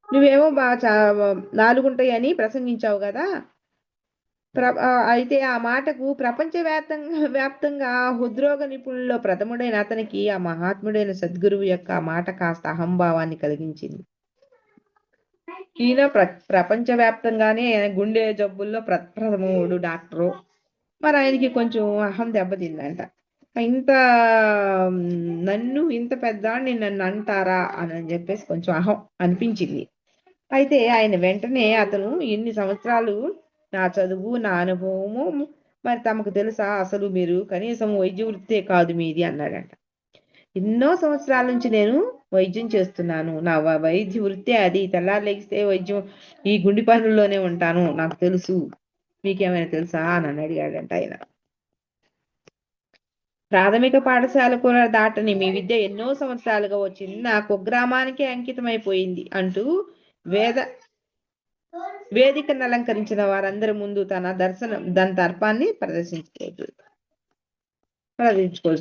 S2: నువ్వేమో 4 ఉంటాయని ప్రసంగించావు కదా. అయితే ఆ మాటకు వ్యాప్తంగా హృద్రోగ నిపుణుల్లో ప్రథముడైన అతనికి ఆ మహాత్ముడైన సద్గురువు యొక్క మాట కాస్త అహంభావాన్ని కలిగించింది. ఈయన ప్రపంచవ్యాప్తంగానే గుండె జబ్బుల్లో ప్రథముడు డాక్టరు. మరి ఆయనకి కొంచెం అహం దెబ్బతిందంట. ఇంత పెద్దవాడిని నన్ను అంటారా అని చెప్పేసి కొంచెం అహం అనిపించింది. అయితే ఆయన వెంటనే అతను ఎన్ని సంవత్సరాలు నా చదువు, నా అనుభవము మరి తమకు తెలుసా, అసలు మీరు కనీసం వైద్య వృత్తే కాదు మీది అన్నాడంట. ఎన్నో సంవత్సరాల నుంచి నేను వైద్యం చేస్తున్నాను, నా వైద్య వృత్తే అది. తెల్లారు లెగిస్తే వైద్యం ఈ గుండె పనుల్లోనే ఉంటాను, నాకు తెలుసు, మీకేమైనా తెలుసా అని అడిగాడంట ఆయన. ప్రాథమిక పాఠశాల కూడా దాటని మీ విద్య ఎన్నో సంవత్సరాలుగా ఓ చిన్న కుగ్రామానికి అంకితమైపోయింది అంటూ వేదికను అలంకరించిన వారందరి ముందు తన తర్పాన్ని ప్రదర్శించుకోవాలి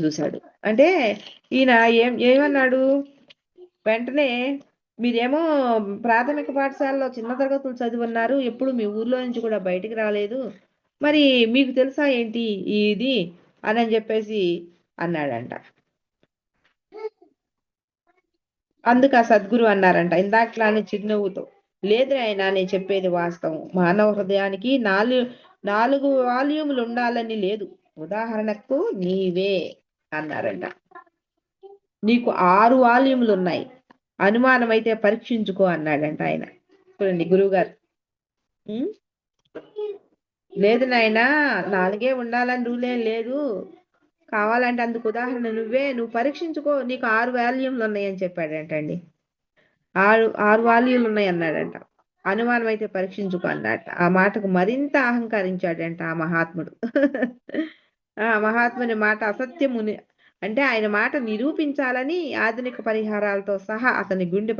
S2: చూశాడు. అంటే ఈయన ఏమన్నాడు, వెంటనే మీరేమో ప్రాథమిక పాఠశాలలో చిన్న తరగతులు చదువున్నారు, ఎప్పుడు మీ ఊర్లో నుంచి కూడా బయటికి రాలేదు, మరి మీకు తెలుసా ఏంటి ఇది అని చెప్పేసి అన్నాడంట. అందుకు ఆ సద్గురు అన్నారంట ఇందాకలానే చిరునవ్వుతో, లేదు ఆయన నేను చెప్పేది వాస్తవం. మానవ హృదయానికి 4 వాల్యూములు ఉండాలని లేదు. ఉదాహరణకు నీవే అన్నారంట, నీకు 6 వాల్యూములు ఉన్నాయి, అనుమానం అయితే పరీక్షించుకో అన్నాడంట ఆయన. చూడండి గురువుగారు. లేదు నాయన 4 ఉండాలని రూలేం లేదు, కావాలంటే అందుకు ఉదాహరణ నువ్వు పరీక్షించుకో, నీకు 6 వాల్యూమ్లు ఉన్నాయని చెప్పాడంటండి. 6 వాల్యూలు ఉన్నాయి అన్నాడంట. అనుమానం అయితే పరీక్షించుకో అన్నట్ట. ఆ మాటకు మరింత అహంకరించాడంట ఆ మహాత్ముడు. ఆ మహాత్ముని మాట అసత్యముని అంటే ఆయన మాట నిరూపించాలని ఆధునిక పరిహారాలతో సహా అతని గుండె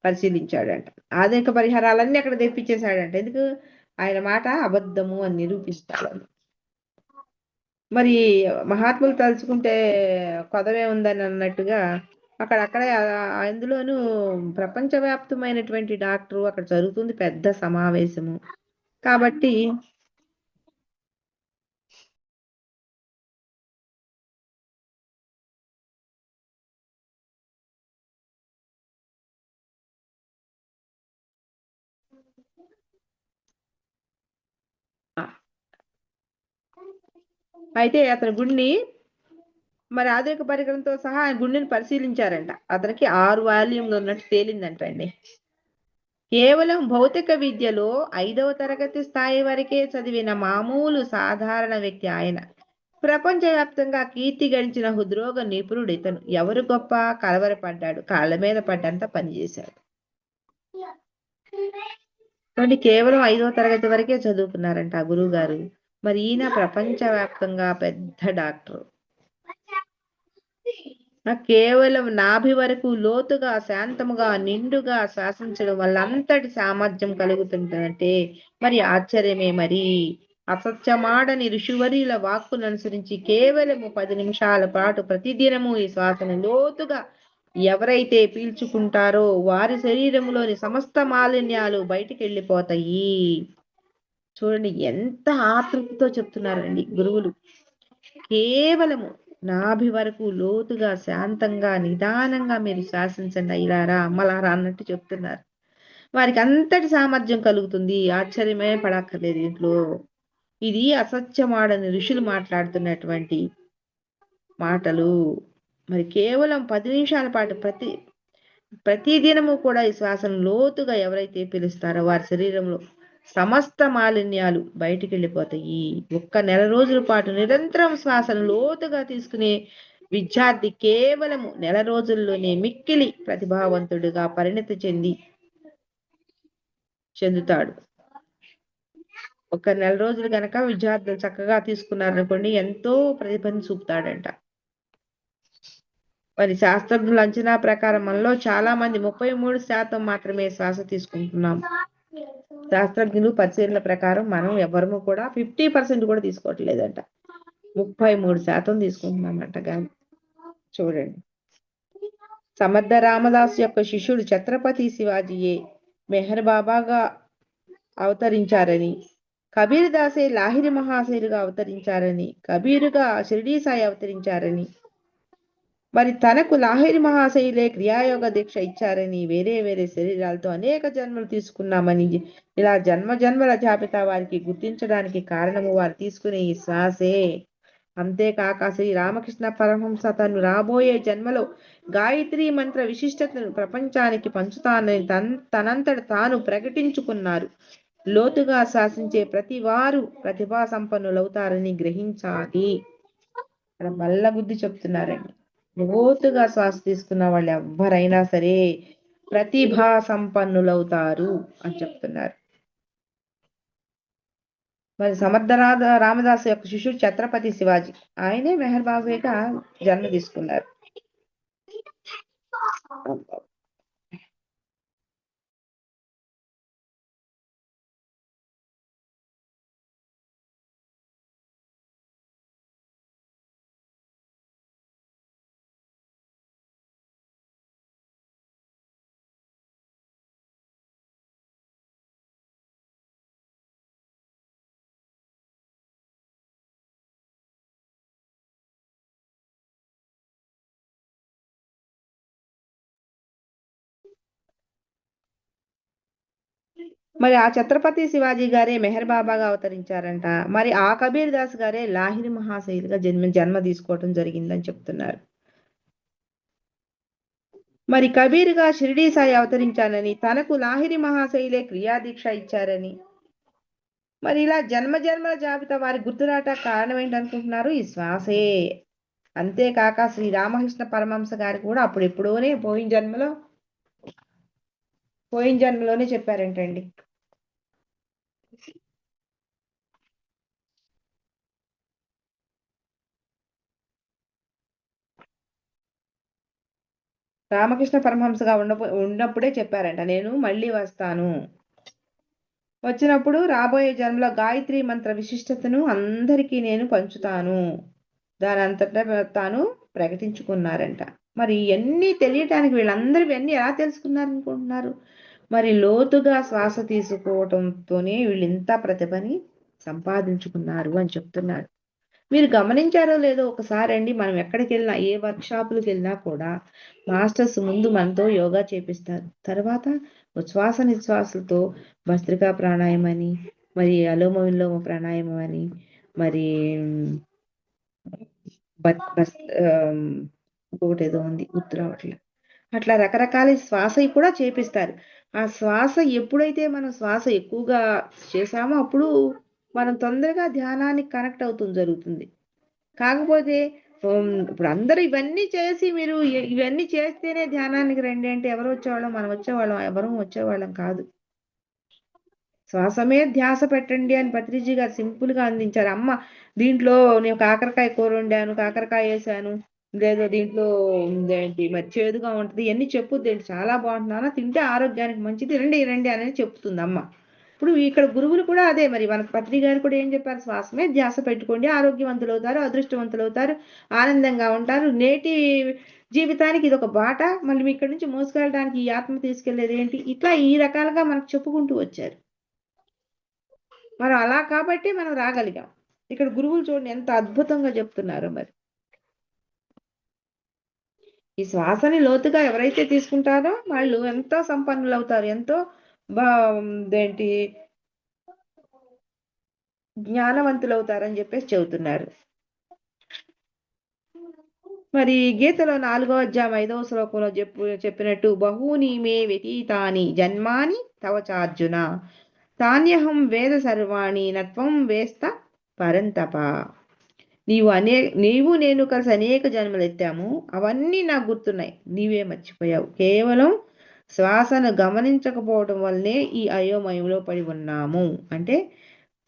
S2: పరిశీలించాడంట. ఆధునిక పరిహారాలన్నీ అక్కడ తెప్పించేశాడంట. ఎందుకు? ఆయన మాట అబద్ధము అని నిరూపిస్తాడు. మరి మహాత్ములు తలుచుకుంటే కొదవే ఉందని అన్నట్టుగా అక్కడక్కడే అందులోనూ ప్రపంచవ్యాప్తమైనటువంటి డాక్టరు అక్కడ జరుగుతుంది పెద్ద సమావేశము కాబట్టి అయితే అతని గుండెని మరి ఆధునిక పరికరంతో సహా ఆయన గుండెని పరిశీలించారంట. అతనికి 6 వాల్యూమ్లు ఉన్నట్టు తేలిందంటండి. కేవలం భౌతిక విద్యలో 5వ తరగతి స్థాయి వరకే చదివిన మామూలు సాధారణ వ్యక్తి ఆయన. ప్రపంచవ్యాప్తంగా కీర్తి గడించిన హృద్రోగ నిపుణుడు ఇతను. ఎవరు గొప్ప? కలవరపడ్డాడు, కాళ్ళ మీద పడ్డంత పనిచేశాడు. కేవలం 5వ తరగతి వరకే చదువుకున్నారంట ఆ గురువు గారు. మరి ఈయన ప్రపంచవ్యాప్తంగా పెద్ద డాక్టర్. కేవలం నాభి వరకు లోతుగా, శాంతముగా, నిండుగా శ్వాసించడం వల్ల అంతటి సామర్థ్యం కలుగుతుందంటే మరి ఆశ్చర్యమే. మరి అసత్యమాడని ఋషివర్యుల వాక్కును అనుసరించి కేవలము 10 నిమిషాల పాటు ప్రతిదినము ఈ శ్వాసను లోతుగా ఎవరైతే పీల్చుకుంటారో వారి శరీరంలోని సమస్త మాలిన్యాలు బయటికి వెళ్ళిపోతాయి. చూడండి ఎంత ఆతృతతో చెప్తున్నారండి గురువులు. కేవలము నాభి వరకు లోతుగా, శాంతంగా, నిదానంగా మీరు శాసించండి అయ్యారా అమ్మలారా అన్నట్టు చెప్తున్నారు. వారికి అంతటి సామర్థ్యం కలుగుతుంది. ఆశ్చర్యమే పడక్కర్లేదు ఇంట్లో. ఇది అసత్యమాడని ఋషులు మాట్లాడుతున్నటువంటి మాటలు. మరి కేవలం 10 నిమిషాల పాటు ప్రతిదినము కూడా ఈ శ్వాసను లోతుగా ఎవరైతే పిలుస్తారో వారి శరీరంలో సమస్త మాలిన్యాలు బయటికి వెళ్ళిపోతాయి. ఒక్క నెల రోజుల పాటు నిరంతరం శ్వాసను లోతుగా తీసుకునే విద్యార్థి కేవలము నెల రోజుల్లోనే మిక్కిలి ప్రతిభావంతుడిగా పరిణతి చెందుతాడు. ఒక నెల రోజులు కనుక విద్యార్థులు చక్కగా తీసుకున్నారనుకోండి ఎంతో ప్రతిభను చూపుతాడంట. మరి శాస్త్రజ్ఞుల అంచనా ప్రకారం మనలో చాలా మంది 33% మాత్రమే శ్వాస తీసుకుంటున్నాం. శాస్త్రజ్ఞులు పరిశీలన ప్రకారం మనం ఎవరము కూడా 50% కూడా తీసుకోవట్లేదంట. 33% తీసుకుంటున్నామంట. కానీ చూడండి, సమర్థ రామదాస్ యొక్క శిష్యుడు ఛత్రపతి శివాజీయే మెహర్ బాబాగా అవతరించారని, కబీర్ దాసే లాహిరి మహాశయులుగా అవతరించారని, కబీరుగా షిరిడీ సాయి అవతరించారని, మరి తనకు లాహిరి మహాశయులే క్రియాయోగ దీక్ష ఇచ్చారని, వేరే వేరే శరీరాలతో అనేక జన్మలు తీసుకున్నామని, ఇలా జన్మల జాబితా వారికి గుర్తించడానికి కారణము వారు తీసుకునే ఈ శ్వాసే. అంతేకాక శ్రీ రామకృష్ణ పరమహంస తను రాబోయే జన్మలో గాయత్రి మంత్ర విశిష్టతను ప్రపంచానికి పంచుతానని తనంతట తాను ప్రకటించుకున్నారు. లోతుగా శ్వాసించే ప్రతి వారు ప్రతిభా సంపన్నులవుతారని గ్రహించాలి. అక్కడ బల్లగుద్ది చెప్తున్నారండి. లోతుగా శ్వాస తీసుకున్న వాళ్ళు ఎవ్వరైనా సరే ప్రతిభా సంపన్నులవుతారు అని చెప్తున్నారు. మరి సమర్థ రామదాసు యొక్క శిష్యుడు ఛత్రపతి శివాజీ, ఆయనే మెహర్ బాబుగా జన్మ తీసుకున్నారు. మరి ఆ ఛత్రపతి శివాజీ గారే మెహర్ బాబాగా అవతరించారంట. మరి ఆ కబీర్ దాస్ గారే లాహిరి మహాశైలుగా జన్మ తీసుకోవటం జరిగిందని చెప్తున్నారు. మరి కబీర్గా షిరిడీ సాయి అవతరించానని, తనకు లాహిరి మహాశైలే క్రియాదీక్ష ఇచ్చారని, మరి ఇలా జన్మల జాబితా వారి గుర్తురాట కారణం ఏంటనుకుంటున్నారు? ఈ శ్వాసే. అంతేకాక శ్రీ రామకృష్ణ పరమహంస గారు కూడా అప్పుడు ఎప్పుడోనే పోయిన జన్మలోనే చెప్పారంటండి. రామకృష్ణ పరమహంసగా ఉన్నప్పుడే చెప్పారంట, నేను మళ్ళీ వస్తాను. వచ్చినప్పుడు రాబోయే జన్మలో గాయత్రి మంత్ర విశిష్టతను అందరికీ నేను పంచుతాను, దాని అంతటా తాను ప్రకటించుకున్నారంట. మరి ఇవన్నీ తెలియటానికి వీళ్ళందరూ ఇవన్నీ ఎలా తెలుసుకున్నారనుకుంటున్నారు? మరి లోతుగా శ్వాస తీసుకోవటంతోనే వీళ్ళు ఇంత ప్రతిభని సంపాదించుకున్నారు అని చెప్తున్నారు. మీరు గమనించారో లేదో ఒకసారి అండి, మనం ఎక్కడికి వెళ్ళినా, ఏ వర్క్షాపులకు వెళ్ళినా కూడా మాస్టర్స్ ముందు మనతో యోగా చేపిస్తారు. తర్వాత ఉచ్ఛ్వాస నిశ్వాసలతో భస్త్రికా ప్రాణాయామం అని, మరి అలోమ విలోమ ప్రాణాయామం అని, మరి ఇంకొకటి ఏదో ఉంది గుర్తు రావట్లేదు, అట్లా రకరకాల శ్వాస కూడా చేపిస్తారు. ఆ శ్వాస ఎప్పుడైతే మనం శ్వాస ఎక్కువగా చేసామో అప్పుడు మనం తొందరగా ధ్యానానికి కనెక్ట్ అవుతుంది జరుగుతుంది. కాకపోతే ఇప్పుడు అందరూ ఇవన్నీ చేసి మీరు ఇవన్నీ చేస్తేనే ధ్యానానికి రండి అంటే ఎవరు వచ్చేవాళ్ళం? మనం వచ్చేవాళ్ళం? ఎవరు వచ్చేవాళ్ళం కాదు. శ్వాస మీద ధ్యాస పెట్టండి అని పత్రిజీ గారు సింపుల్ గా అందించారు. అమ్మ దీంట్లో నేను కాకరకాయ కూర వండాను, కాకరకాయ వేసాను, లేదా దీంట్లో ఏంటి మరి చేదుగా ఉంటుంది, ఇవన్నీ చెప్పుద్ది ఏంటి, చాలా బాగుంటున్నాను, తింటే ఆరోగ్యానికి మంచిది, రండి రండి అనేది చెప్తుంది అమ్మ. ఇప్పుడు ఇక్కడ గురువులు కూడా అదే, మరి మన పత్రి గారు కూడా ఏం చెప్పారు? శ్వాస మీద ధ్యాస పెట్టుకోండి, ఆరోగ్యవంతులు అవుతారు, అదృష్టవంతులు అవుతారు, ఆనందంగా ఉంటారు, నేటి జీవితానికి ఇది ఒక బాట, మళ్ళీ ఇక్కడి నుంచి మోసుకెళ్ళడానికి ఈ ఆత్మ తీసుకెళ్లేది ఏంటి, ఇట్లా ఈ రకాలుగా మనకు చెప్పుకుంటూ వచ్చారు. మనం అలా కాబట్టి మనం రాగలిగాం. ఇక్కడ గురువులు చూడండి ఎంత అద్భుతంగా చెప్తున్నారో. మరి ఈ శ్వాసని లోతుగా ఎవరైతే తీసుకుంటారో వాళ్ళు ఎంతో సంపన్నులు అవుతారు, ఎంతో ఏంటి జ్ఞానవంతులు అవుతారని చెప్పేసి చెబుతున్నారు. మరి గీతలో 4వ అధ్యాయం 5వ శ్లోకంలో చెప్పినట్టు బహూని మే వ్యతీతాని జన్మాని తవ చార్జున తాన్యహం వేద సర్వాణి నత్వం వేస్త పరంతప. నీవు నేను కలిసి అనేక జన్మలు ఎత్తాము, అవన్నీ నాకు గుర్తున్నాయి, నీవే మర్చిపోయావు. కేవలం శ్వాసను గమనించకపోవడం వల్లనే ఈ అయోమయంలో పడి ఉన్నాము. అంటే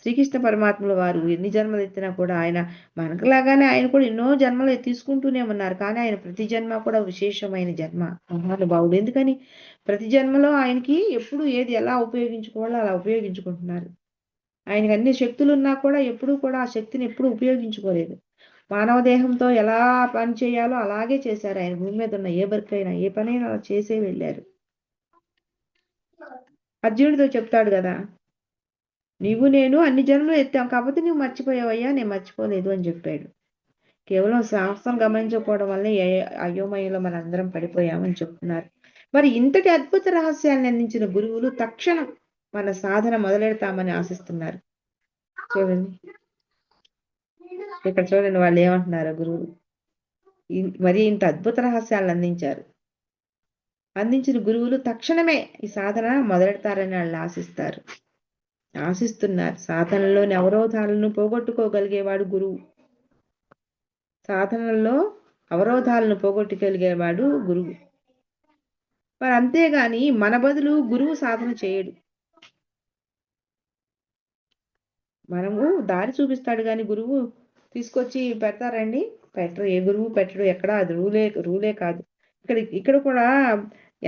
S2: శ్రీకృష్ణ పరమాత్ముల వారు ఎన్ని జన్మలు ఎత్తినా కూడా ఆయన మనకులాగానే ఆయన కూడా ఎన్నో జన్మలు తీసుకుంటూనే ఉన్నారు. కానీ ఆయన ప్రతి జన్మ కూడా విశేషమైన జన్మ, మహానుభావుడు. ఎందుకని ప్రతి జన్మలో ఆయనకి ఎప్పుడు ఏది ఎలా ఉపయోగించుకోవాలో అలా ఉపయోగించుకుంటున్నారు. ఆయనకి అన్ని శక్తులు ఉన్నా కూడా ఎప్పుడూ కూడా ఆ శక్తిని ఎప్పుడు ఉపయోగించుకోలేదు. మానవ దేహంతో ఎలా పని చేయాలో అలాగే చేశారు. ఆయన భూమి మీద ఉన్న ఏ బరికైనా ఏ పనైనా అలా చేసే వెళ్ళారు. అర్జునుడితో చెప్తాడు కదా, నీవు నేను అన్ని జన్మలు ఎత్తాం కాకపోతే నువ్వు మర్చిపోయావయ్యా, నేను మర్చిపోలేదు అని చెప్పాడు. కేవలం శాస్త్రం గమనించకపోవడం వల్ల అయోమయంలో మనందరం పడిపోయామని చెప్తున్నారు. మరి ఇంతటి అద్భుత రహస్యాన్ని అందించిన గురువులు తక్షణం మన సాధన మొదలెడతామని ఆశిస్తున్నారు. చూడండి ఇక్కడ చూడండి వాళ్ళు ఏమంటున్నారు గురువులు. మరి ఇంత అద్భుత రహస్యాలను అందించిన గురువులు తక్షణమే ఈ సాధన మొదలెడతారని వాళ్ళు ఆశిస్తున్నారు. సాధనలోని అవరోధాలను పోగొట్టుకోగలిగేవాడు గురువు. సాధనల్లో అవరోధాలను పోగొట్టుకోగలిగేవాడు గురువు. మరి అంతేగాని మన బదులు గురువు సాధన చేయడు. మనము దారి చూపిస్తాడు కానీ గురువు తీసుకొచ్చి పెడతారండి? పెట్టరు. ఏ గురువు పెట్టడు. ఎక్కడ అది రూలే కాదు. ఇక్కడ కూడా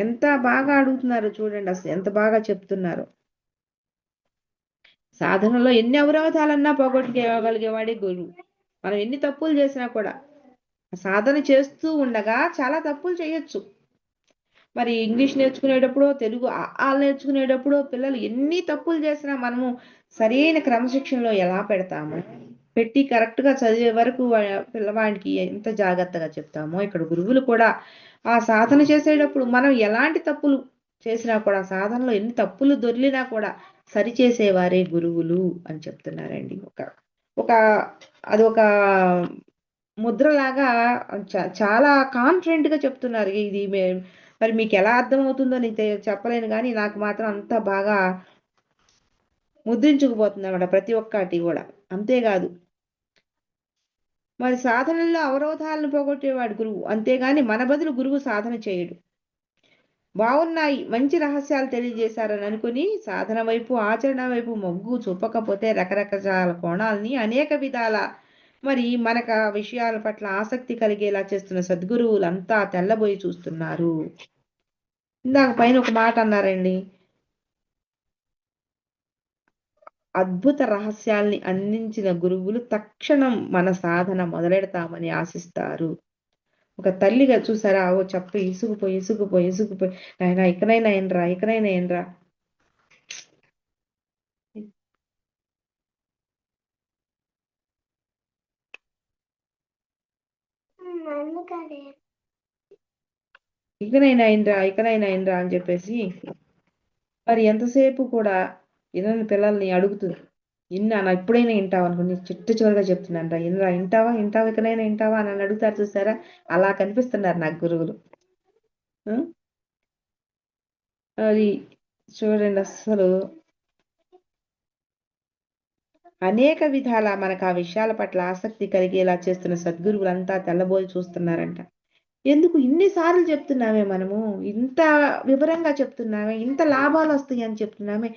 S2: ఎంత బాగా అడుగుతున్నారో చూడండి, అసలు ఎంత బాగా చెప్తున్నారు. సాధనలో ఎన్ని అవరోధాలన్నా పోగొట్టుకోగలిగేవాడే గురువు. మనం ఎన్ని తప్పులు చేసినా కూడా సాధన చేస్తూ ఉండగా చాలా తప్పులు చేయొచ్చు. మరి ఇంగ్లీష్ నేర్చుకునేటప్పుడు, తెలుగు నేర్చుకునేటప్పుడు పిల్లలు ఎన్ని తప్పులు చేసినా మనము సరైన క్రమశిక్షణలో ఎలా పెట్టి కరెక్ట్ గా చదివే వరకు పిల్లవాడికి ఎంత జాగ్రత్తగా చెప్తామో, ఇక్కడ గురువులు కూడా ఆ సాధన చేసేటప్పుడు మనం ఎలాంటి తప్పులు చేసినా కూడా, సాధనలో ఎన్ని తప్పులు దొర్లినా కూడా సరిచేసేవారే గురువులు అని చెప్తున్నారండి. అది ఒక ముద్రలాగా చాలా కాన్ఫిడెంట్ గా చెప్తున్నారు. ఇది మరి మీకు ఎలా అర్థమవుతుందో నేను చెప్పలేను కానీ నాకు మాత్రం అంత బాగా ముద్రించుకుపోతుంది అన్నమాట ప్రతి ఒక్కటి కూడా. అంతేకాదు మరి సాధనల్లో అవరోధాలను పోగొట్టేవాడు గురువు, అంతేగాని మన బదులు గురువు సాధన చేయడు. బాగున్నాయి, మంచి రహస్యాలు తెలియజేశారని అనుకుని సాధన వైపు, ఆచరణ వైపు మొగ్గు చూపకపోతే రకరకాల కోణాలని అనేక విధాల మరి మనకు ఆ విషయాల పట్ల ఆసక్తి కలిగేలా చేస్తున్న సద్గురువులంతా తెల్లబోయి చూస్తున్నారు. ఇందాక పైన ఒక మాట అన్నారండి, అద్భుత రహస్యాల్ని అందించిన గురువులు తక్షణం మన సాధన మొదలెడతామని ఆశిస్తారు. ఒక తల్లిగా చూసారా, ఓ చెప్పి ఇసుగుపోయి నాయనా ఇకనైనా ఏంట్రా, ఇకనైనా ఏంట్రా. ఇకనైనా ఏంట్రా అని చెప్పేసి మరి ఎంతసేపు కూడా వినని పిల్లల్ని అడుగుతుంది. నా ఇప్పుడైనా వింటావా అనుకుని చిట్ట చివరిగా చెప్తున్నాను రా, వింటావా ఇకనైనా వింటావా అని అడుగుతారు చూసారా, అలా కనిపిస్తున్నారు నాకు గురువులు. ఆ? అది చూడండి, అస్సలు అనేక విధాల మనకు ఆ విషయాల పట్ల ఆసక్తి కలిగేలా చేస్తున్న సద్గురువులంతా తెల్లబోయి చూస్తున్నారంట. ఎందుకు ఇన్నిసార్లు చెప్తున్నామే, మనము ఇంత వివరంగా చెప్తున్నామే, ఇంత లాభాలు వస్తాయి అని చెప్తున్నామే,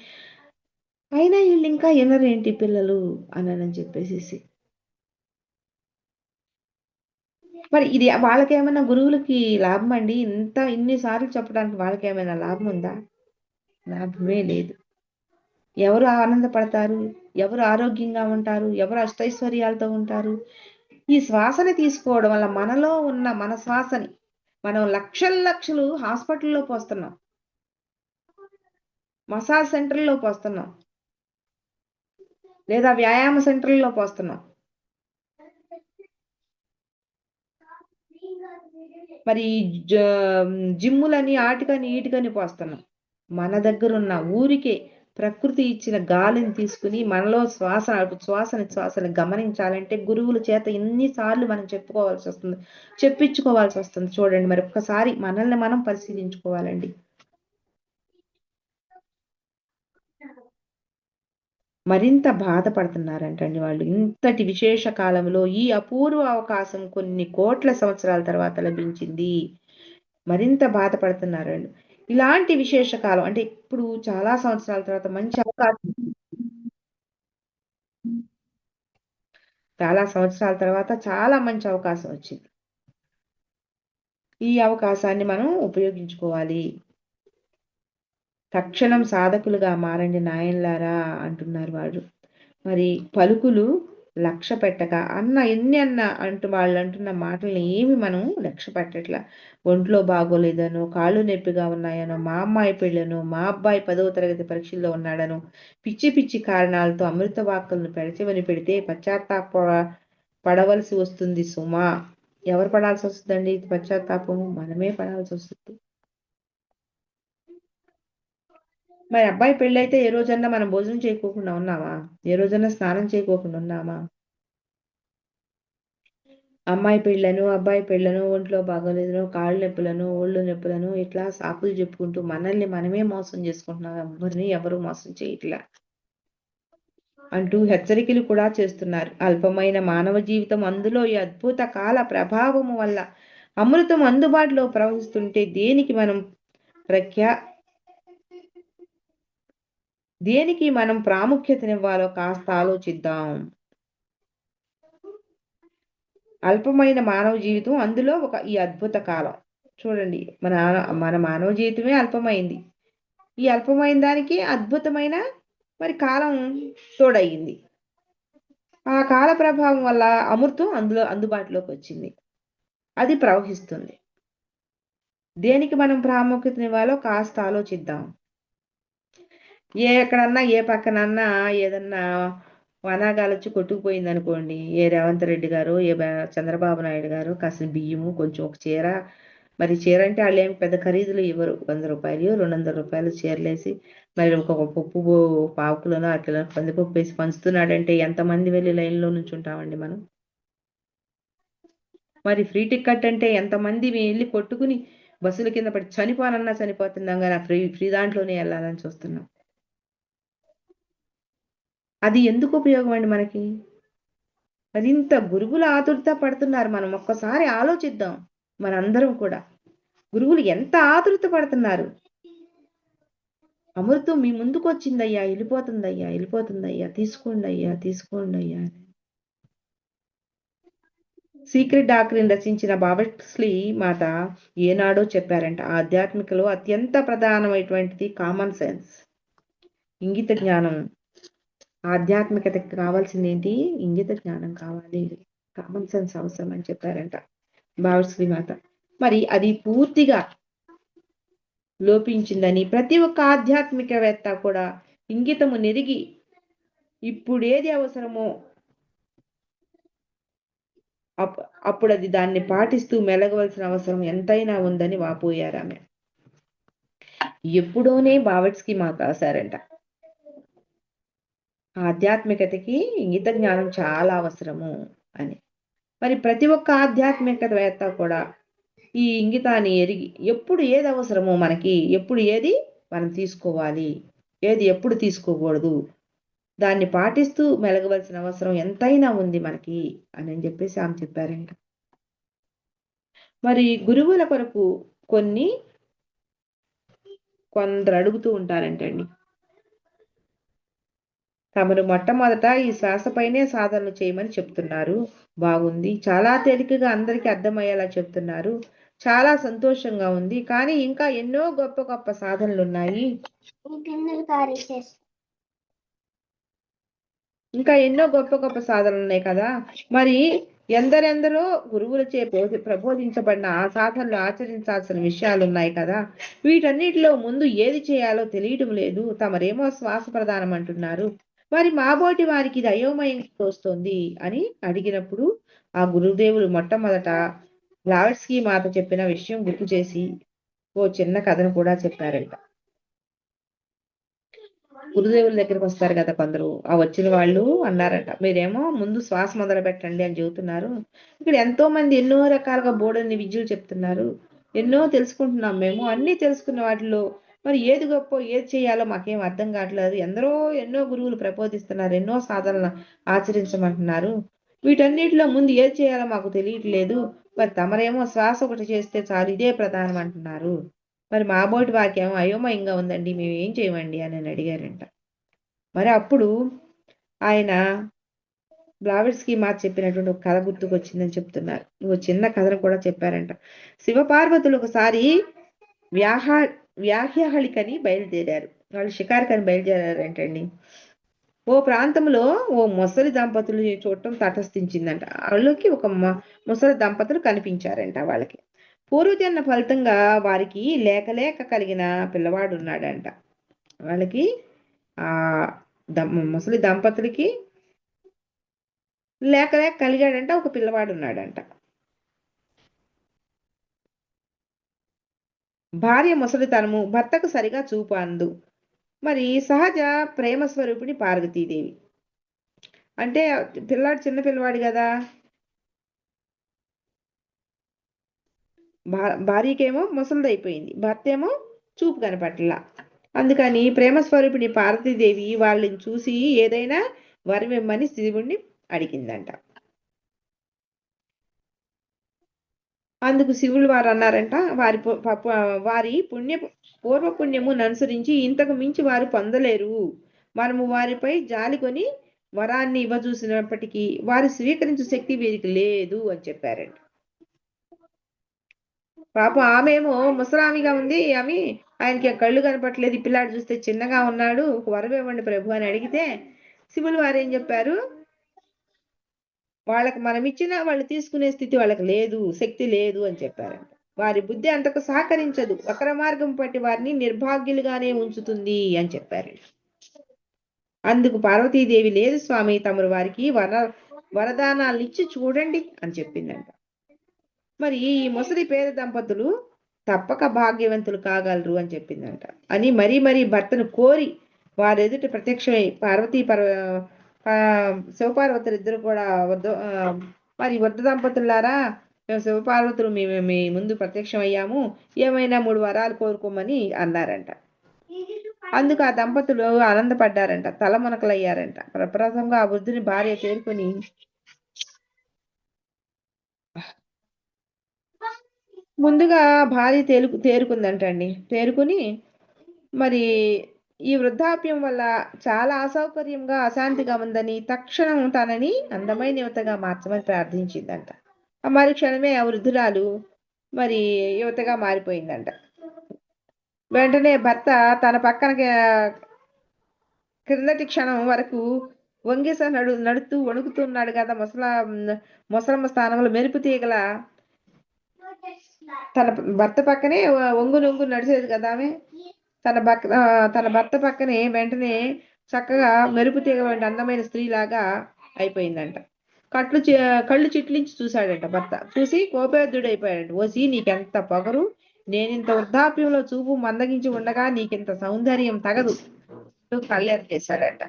S2: అయినా వీళ్ళు ఇంకా వినరేంటి పిల్లలు అని చెప్పేసి. మరి ఇది వాళ్ళకేమైనా గురువులకి లాభం అండి? ఇన్నిసార్లు చెప్పడానికి వాళ్ళకేమైనా లాభం ఉందా? లాభమే లేదు. ఎవరు ఆనందపడతారు? ఎవరు ఆరోగ్యంగా ఉంటారు? ఎవరు అష్టైశ్వర్యాలతో ఉంటారు? ఈ శ్వాసని తీసుకోవడం వల్ల మనలో ఉన్న మన శ్వాసని మనం లక్షలు హాస్పిటల్లో పోస్తున్నాం, మసాజ్ సెంటర్లో పోస్తున్నాం, లేదా వ్యాయామ సెంటర్లో పోస్తున్నాం. మరి జిమ్ములని ఆటికని ఈటికని పోస్తున్నాం. మన దగ్గర ఉన్న ఊరికే ప్రకృతి ఇచ్చిన గాలిని తీసుకుని మనలో శ్వాసని గమనించాలంటే గురువుల చేత ఎన్నిసార్లు మనం చెప్పించుకోవాల్సి వస్తుంది. చూడండి, మరి ఒక్కసారి మనల్ని మనం పరిశీలించుకోవాలండి. మరింత బాధపడుతున్నారంటండి వాళ్ళు. ఇంతటి విశేష కాలంలో ఈ అపూర్వ అవకాశం కొన్ని కోట్ల సంవత్సరాల తర్వాత లభించింది. మరింత బాధపడుతున్నారండి. ఇలాంటి విశేష కాలం అంటే ఇప్పుడు చాలా సంవత్సరాల తర్వాత మంచి అవకాశం, చాలా సంవత్సరాల తర్వాత చాలా మంచి అవకాశం వచ్చింది. ఈ అవకాశాన్ని మనం ఉపయోగించుకోవాలి. తక్షణం సాధకులుగా మారండి నాయనలారా అంటున్నారు వాళ్ళు. మరి పలుకులు లక్ష్య పెట్టక ఎన్ని అంటూ వాళ్ళు అంటున్న మాటల్ని ఏమి మనం లక్ష్య పెట్టట్లా. ఒంట్లో బాగోలేదనో, కాళ్ళు నొప్పిగా ఉన్నాయనో, మా అమ్మాయి పెళ్ళను, మా అబ్బాయి 10వ తరగతి పరీక్షల్లో ఉన్నాడను పిచ్చి పిచ్చి కారణాలతో అమృత వాక్కులను పెడచెవని పెడితే పశ్చాత్తాప పడవలసి వస్తుంది సుమా. ఎవరు పడాల్సి వస్తుందండి పశ్చాత్తాపము? మనమే పడాల్సి వస్తుంది. మరి అబ్బాయి పెళ్ళైతే ఏ రోజన్నా మనం భోజనం చేయకోకుండా ఉన్నామా? ఏ రోజన్నా స్నానం చేయకోకుండా ఉన్నామా? అమ్మాయి పెళ్ళను, అబ్బాయి పెళ్ళను, ఒంట్లో బాగోలేదనో, కాళ్ళు నొప్పులను, ఒళ్ళు నొప్పులను ఇట్లా సాకులు చెప్పుకుంటూ మనల్ని మనమే మోసం చేసుకుంటున్నాం. ఎవరిని ఎవరు మోసం చేయట్లా అంటూ హెచ్చరికలు కూడా చేస్తున్నారు. అల్పమైన మానవ జీవితం, అందులో ఈ అద్భుత కాల ప్రభావము వల్ల అమృతం అందుబాటులో ప్రవహిస్తుంటే దేనికి మనం ప్రాముఖ్యతనివ్వాలో కాస్త ఆలోచిద్దాం. అల్పమైన మానవ జీవితం, అందులో ఈ అద్భుత కాలం. చూడండి, మన మానవ జీవితమే అల్పమైంది. ఈ అల్పమైన దానికి అద్భుతమైన మరి కాలం తోడయింది. ఆ కాల ప్రభావం వల్ల అమృతం అందుబాటులోకి వచ్చింది. అది ప్రవహిస్తుంది. దేనికి మనం ప్రాముఖ్యతనివ్వాలో కాస్త ఆలోచిద్దాం. ఎక్కడన్నా ఏ పక్కనన్నా ఏదన్నా వనాగాలు వచ్చి కొట్టుకుపోయింది అనుకోండి, ఏ రేవంత్ రెడ్డి గారు, చంద్రబాబు నాయుడు గారు కాసిన బియ్యము, కొంచెం ఒక చీర, మరి చీర అంటే వాళ్ళు ఏమి పెద్ద ఖరీదులు ఇవ్వరు, 100 రూపాయలు 200 రూపాయలు చీరలేసి మరి ఒక పప్పు పావుకులను అట్లా కందిపప్పు వేసి పంచుతున్నాడంటే ఎంతమంది వెళ్ళి లైన్లో నుంచి ఉంటామండి మనం? మరి ఫ్రీ టికెట్ అంటే ఎంతమంది వెళ్ళి కొట్టుకుని బస్సుల కింద పడి చనిపోనన్నా చనిపోతున్నాం, కానీ ఫ్రీ దాంట్లోనే వెళ్ళాలని చూస్తున్నాం. అది ఎందుకు ఉపయోగం అండి మనకి? మరింత గురువులు ఆతురత పడుతున్నారు. మనం ఒక్కసారి ఆలోచిద్దాం. మనందరం కూడా గురువులు ఎంత ఆతురత పడుతున్నారు. అమృతం మీ ముందుకు వచ్చిందయ్యా, వెళ్ళిపోతుందయ్యా, తీసుకోండి అయ్యా. సీక్రెట్ డాక్టరీని రచించిన బాబెట్స్లీ మాత ఏనాడో చెప్పారంట, ఆధ్యాత్మికలో అత్యంత ప్రధానమైనటువంటిది కామన్ సెన్స్, ఇంగిత జ్ఞానం. ఆధ్యాత్మికతకి కావాల్సింది ఏంటి? ఇంగిత జ్ఞానం కావాలి, కామన్ సెన్స్ అవసరం అని చెప్పారంట భావశ్రీ మాత. మరి అది పూర్తిగా లోపించిందని ప్రతి ఒక్క ఆధ్యాత్మికవేత్త కూడా ఇంగితము నెరిగి ఇప్పుడు ఏది అవసరమో అప్పుడు అది దాన్ని పాటిస్తూ మెలగవలసిన అవసరం ఎంతైనా ఉందని వాపోయారు ఆమె. ఎప్పుడోనే బావట్స్కి మాకు రాశారంట, ఆధ్యాత్మికతకి ఇంగిత జ్ఞానం చాలా అవసరము అని. మరి ప్రతి ఒక్క ఆధ్యాత్మికవేత్త కూడా ఈ ఇంగితాన్ని ఎరిగి ఎప్పుడు ఏది అవసరమో మనకి, ఎప్పుడు ఏది మనం తీసుకోవాలి, ఏది ఎప్పుడు తీసుకోకూడదు, దాన్ని పాటిస్తూ మెలగవలసిన అవసరం ఎంతైనా ఉంది మనకి అని చెప్పేసి ఆమె చెప్పారంట. మరి గురువుల కొరకు కొందరు అడుగుతూ ఉంటారంటండి, తమరు మొట్టమొదట ఈ శ్వాసపైనే సాధనలు చేయమని చెప్తున్నారు, బాగుంది, చాలా తేలికగా అందరికీ అర్థమయ్యేలా చెప్తున్నారు, చాలా సంతోషంగా ఉంది, కానీ ఇంకా ఎన్నో గొప్ప గొప్ప సాధనలు ఉన్నాయి, ఇంకా ఎన్నో గొప్ప గొప్ప సాధనలు ఉన్నాయి కదా, మరి ఎందరెందరో గురువులచే ప్రబోధించబడిన ఆ సాధనలు ఆచరించాల్సిన విషయాలు ఉన్నాయి కదా, వీటన్నిటిలో ముందు ఏది చేయాలో తెలియటం లేదు, తమరేమో శ్వాస ప్రధానం అంటున్నారు, మరి మాబోటి వారికి ఇది అయోమయంగా తోస్తుంది అని అడిగినప్పుడు ఆ గురుదేవులు మొట్టమొదట బ్లావట్స్కీ మాత చెప్పిన విషయం గుర్తు చేసి ఓ చిన్న కథను కూడా చెప్పారంట. గురుదేవుల దగ్గరికి వస్తారు కదా కొందరు, ఆ వచ్చిన వాళ్ళు అన్నారంట, మీరేమో ముందు శ్వాస మొదలు పెట్టండి అని చెబుతున్నారు, ఇక్కడ ఎంతో మంది ఎన్నో రకాలుగా బోర్డన్ని విద్యలు చెప్తున్నారు, ఎన్నో తెలుసుకుంటున్నాం, మేము అన్ని తెలుసుకున్న వాటిలో మరి ఏది గొప్ప ఏది చేయాలో మాకేం అర్థం కావట్లేదు, ఎన్నో గురువులు ప్రబోధిస్తున్నారు, ఎన్నో సాధనలు ఆచరించమంటున్నారు, వీటన్నిటిలో ముందు ఏది చేయాలో మాకు తెలియట్లేదు, మరి తమరేమో శ్వాస ఒకటి చేస్తే చాలు ఇదే ప్రధానం అంటున్నారు, మరి మా బోటి వారికి ఏమో అయోమయంగా ఉందండి, మేము ఏం చేయమండి అని అడిగారంట. మరి అప్పుడు ఆయన బ్లావెట్స్కీ మాత చెప్పినటువంటి ఒక కథ గుర్తుకొచ్చిందని చెప్తున్నారు, ఓ చిన్న కథను కూడా చెప్పారంట. శివపార్వతులు ఒకసారి వ్యాహ్యహళికని బయలుదేరారు, వాళ్ళు షికారికని బయలుదేరారంటండి. ఓ ప్రాంతంలో ఓ ముసలి దంపతులు చూడటం తటస్థించిందంట, వాళ్ళకి ఒక ముసలి దంపతులు కనిపించారంట. వాళ్ళకి పూర్వజన్మ ఫలితంగా వారికి లేక కలిగిన పిల్లవాడు ఉన్నాడంట. వాళ్ళకి ఆ ముసలి దంపతులకి లేక కలిగాడంట, ఒక పిల్లవాడు ఉన్నాడంట. భార్య ముసలితనము, భర్తకు సరిగా చూపు అందు. మరి సహజ ప్రేమ స్వరూపిణి పార్వతీదేవి, అంటే పిల్లాడు చిన్న పిల్లవాడు కదా, భార్యకేమో ముసలిదైపోయింది, భర్త ఏమో చూపు కనపట్ల, అందుకని ప్రేమ స్వరూపిణి పార్వతీదేవి వాళ్ళని చూసి ఏదైనా వరం ఇమ్మని శివుణ్ణి అడిగిందంట. అందుకు శివులు వారు అన్నారంట, వారి పూర్వపుణ్యము అనుసరించి ఇంతకు మించి వారు పొందలేరు, మనము వారిపై జాలికొని వరాన్ని ఇవ్వజూసినప్పటికీ వారి స్వీకరించే శక్తి వీరికి లేదు అని చెప్పారంట. పాపం ఆమెమో ముసలామిగా ఉంది, ఆమె ఆయనకి కళ్ళు కనపట్లేదు, పిల్లాడు చూస్తే చిన్నగా ఉన్నాడు, ఒక వరం ఇవ్వండి ప్రభు అని అడిగితే శివులు వారు ఏం చెప్పారు, వాళ్ళకి మనం ఇచ్చినా వాళ్ళు తీసుకునే స్థితి వాళ్ళకి లేదు, శక్తి లేదు అని చెప్పారంట. వారి బుద్ధి అంతకు సహకరించదు, వక్ర మార్గం పట్టి వారిని నిర్భాగ్యులుగానే ఉంచుతుంది అని చెప్పారు. అందుకు పార్వతీదేవి, లేదు స్వామి, తమరు వారికి వరదానాలు ఇచ్చి చూడండి అని చెప్పిందంట. మరి ఈ ముసలి పేద దంపతులు తప్పక భాగ్యవంతులు కాగలరు అని చెప్పిందంట. అని మరీ భర్తను కోరి వారి ఎదుట ప్రత్యక్షమై శివపార్వతులు ఇద్దరు కూడా మరి వృద్ధ దంపతులారా, మేము శివపార్వతులు మీ ముందు ప్రత్యక్షమయ్యాము, ఏమైనా 3 వరాలు కోరుకోమని అన్నారంట. అందుకు ఆ దంపతులు ఆనందపడ్డారంట, తలమునకలయ్యారంట. ప్రప్రథంగా ఆ వృద్ధుని భార్య చేరుకొని ముందుగా భార్య తేరుకుందంటండి. తేరుకుని మరి ఈ వృద్ధాప్యం వల్ల చాలా అసౌకర్యంగా అశాంతిగా ఉందని తక్షణం తనని అందమైన యువతగా మార్చమని ప్రార్థించిందంట. మరి క్షణమే ఆ వృద్ధురాలు మరి యువతగా మారిపోయిందంట. వెంటనే భర్త తన పక్కన క్రిందటి క్షణం వరకు వంగేస నడుతూ వణుకుతున్నాడు కదా మొసలమ్మ స్థానంలో మెరుపు తీగల తన భర్త పక్కనే ఒంగు నడిచేది కదా ఆమె. తన భర్త పక్కనే వెంటనే చక్కగా మెరుపు తీగ వంటి అందమైన స్త్రీలాగా అయిపోయిందంట. కళ్ళు చిట్లించి చూశాడంట భర్త. చూసి కోపేద్దుడైపోయాడంట. ఓసి నీకెంత పొగరు, నేనింత వృద్ధాప్యంలో చూపు మందగించి ఉండగా నీకింత సౌందర్యం తగదు కళ్ళెత్తేశాడంట.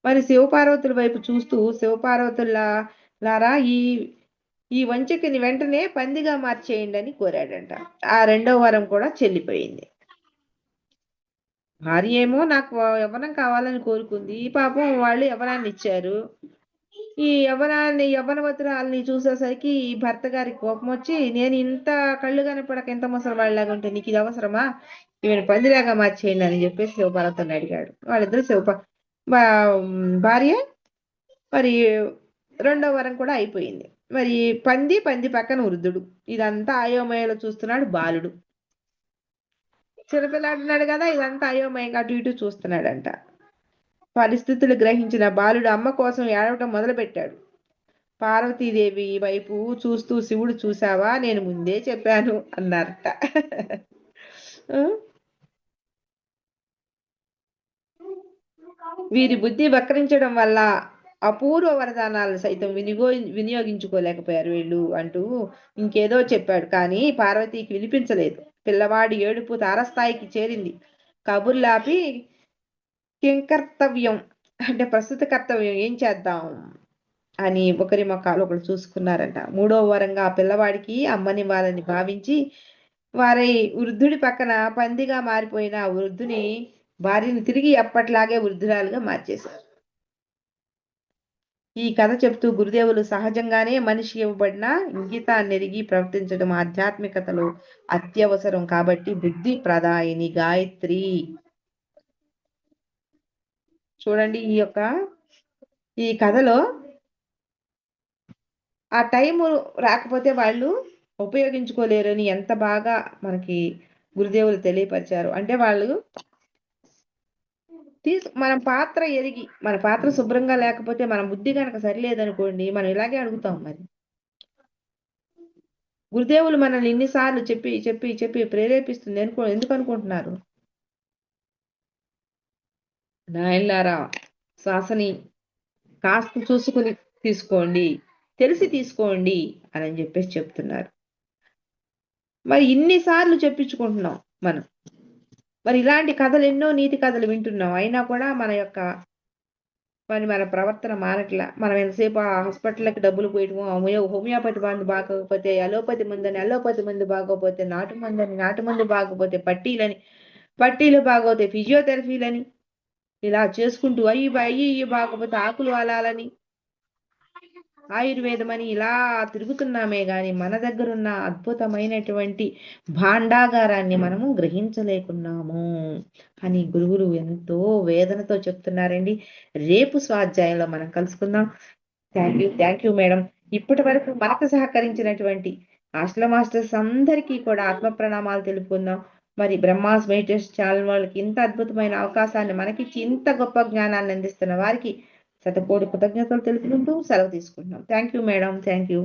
S2: మరి శివపార్వతుల వైపు చూస్తూ లారా ఈ వంచకిని వెంటనే పందిగా మార్చేయండి అని కోరాడంట. ఆ రెండో వరం కూడా చెల్లిపోయింది. భార్య ఏమో నాకు యవ్వనం కావాలని కోరుకుంది. పాపం వాళ్ళు యవ్వనాన్ని ఇచ్చారు. ఈ యవ్వనవతురాల్ని చూసేసరికి ఈ భర్త గారికి కోపం వచ్చి, నేను ఇంత కళ్ళు కనపడక ఎంత ముసలివాళ్ళలాగా ఉంటే నీకు ఇది అవసరమా, ఈమెను పందిలాగా మార్చేయండి అని చెప్పేసి శివపార్వతిని అడిగాడు. వాళ్ళిద్దరు భార్య మరి రెండో వరం కూడా అయిపోయింది. మరి పంది పక్కన వృద్ధుడు. ఇదంతా అయోమయంలో చూస్తున్నాడు బాలుడు. చిన్నపిల్లాడున్నాడు కదా, ఇదంతా అయోమయంగా అటు ఇటు చూస్తున్నాడంట. పరిస్థితులు గ్రహించిన బాలుడు అమ్మ కోసం ఏడవటం మొదలుపెట్టాడు. పార్వతీదేవి వైపు చూస్తూ శివుడు, చూసావా నేను ముందే చెప్పాను అన్నారట. వీరి బుద్ధి వక్రించడం వల్ల అపూర్వ వరదానాలు సైతం వినియోగించుకోలేకపోయారు వీళ్ళు అంటూ ఇంకేదో చెప్పాడు. కానీ పార్వతీకి వినిపించలేదు. పిల్లవాడి ఏడుపు తారస్థాయికి చేరింది. కబుర్లాపి కింకర్తవ్యం అంటే ప్రస్తుత కర్తవ్యం ఏం చేద్దాం అని ఒకరి మొక్కలు ఒకరు చూసుకున్నారంట. మూడో వరంగా ఆ పిల్లవాడికి అమ్మనివ్వాలని భావించి వారి వృద్ధుడి పక్కన పందిగా మారిపోయిన ఆ వృద్ధుని భార్యని తిరిగి ఎప్పట్లాగే వృద్ధురాలుగా మార్చేశారు. ఈ కథ చెప్తూ గురుదేవులు సహజంగానే మనిషి ఇవ్వబడిన ఇంగితాన్ని ఎరిగి ప్రవర్తించడం ఆధ్యాత్మికతలో అత్యవసరం కాబట్టి బుద్ధి ప్రదాయిని గాయత్రి. చూడండి ఈ కథలో ఆ టైము రాకపోతే వాళ్ళు ఉపయోగించుకోలేరని ఎంత బాగా మనకి గురుదేవులు తెలియపరిచారు. అంటే వాళ్ళు మనం పాత్ర ఎరిగి, మన పాత్ర శుభ్రంగా లేకపోతే మన బుద్ధి కనుక సరిలేదనుకోండి, మనం ఇలాగే అడుగుతాం. మరి గురుదేవులు మనల్ని ఇన్నిసార్లు చెప్పి చెప్పి చెప్పి ప్రేరేపిస్తుంది ఎందుకు అనుకుంటున్నారు? నాయనలారా, శ్వాసని కాస్త చూసుకుని తీసుకోండి, తెలిసి తీసుకోండి అని చెప్పేసి చెప్తున్నారు. మరి ఇన్నిసార్లు చెప్పించుకుంటున్నాం మనం. మరి ఇలాంటి కథలు ఎన్నో నీతి కథలు వింటున్నాం. అయినా కూడా మన ప్రవర్తన మారట్లా. మనం ఎంతసేపు ఆ హాస్పిటల్కి డబ్బులు పోయటము, హోమియోపతి మందు బాగోకపోతే అలోపతి మందని, అలోపతి మందు బాగోపోతే నాటు మందు బాగోపోతే పట్టీలు బాగోతే ఫిజియోథెరపీలని, ఇలా చేసుకుంటూ అయ్యి బాగోపోతే ఆకులు వాలాలని, ఆయుర్వేదం అని ఇలా తిరుగుతున్నామే గాని మన దగ్గర ఉన్న అద్భుతమైనటువంటి భాండాగారాన్ని మనము గ్రహించలేకున్నాము అని గురువులు ఎంతో వేదనతో చెప్తున్నారండి. రేపు స్వాధ్యాయంలో మనం కలుసుకుందాం. Thank you madam. ఇప్పటి వరకు మనకు సహకరించినటువంటి హాస్టల్ మాస్టర్స్ అందరికీ కూడా ఆత్మ ప్రణామాలు తెలుపుకుందాం. మరి బ్రహ్మాస్ మెడిటేషన్ ఛానల్ వాళ్ళకి ఇంత అద్భుతమైన అవకాశాన్ని మనకిచ్చి ఇంత గొప్ప జ్ఞానాన్ని అందిస్తున్న వారికి శతకోటి కృతజ్ఞతలు తెలుపుకుంటూ సెలవు తీసుకుంటున్నాం. Thank you madam. Thank you.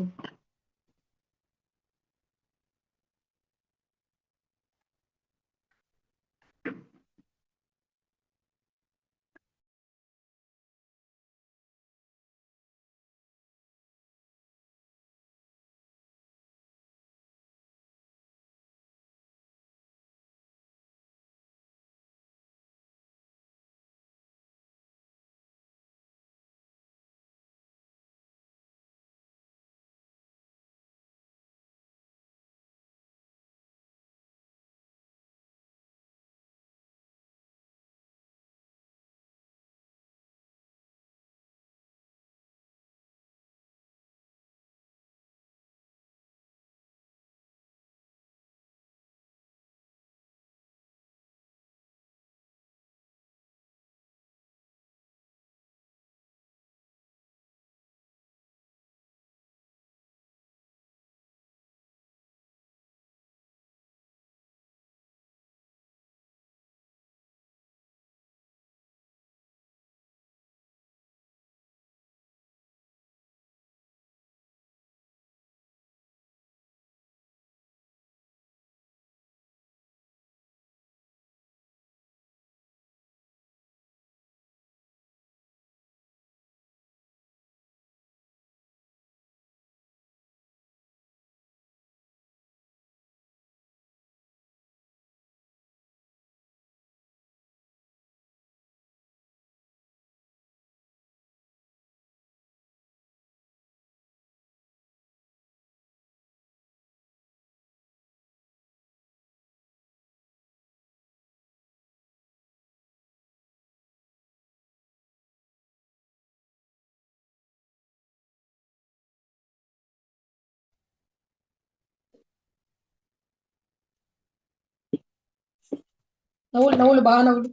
S1: నవ్వులు నవ్వులు బాగా నవ్వులు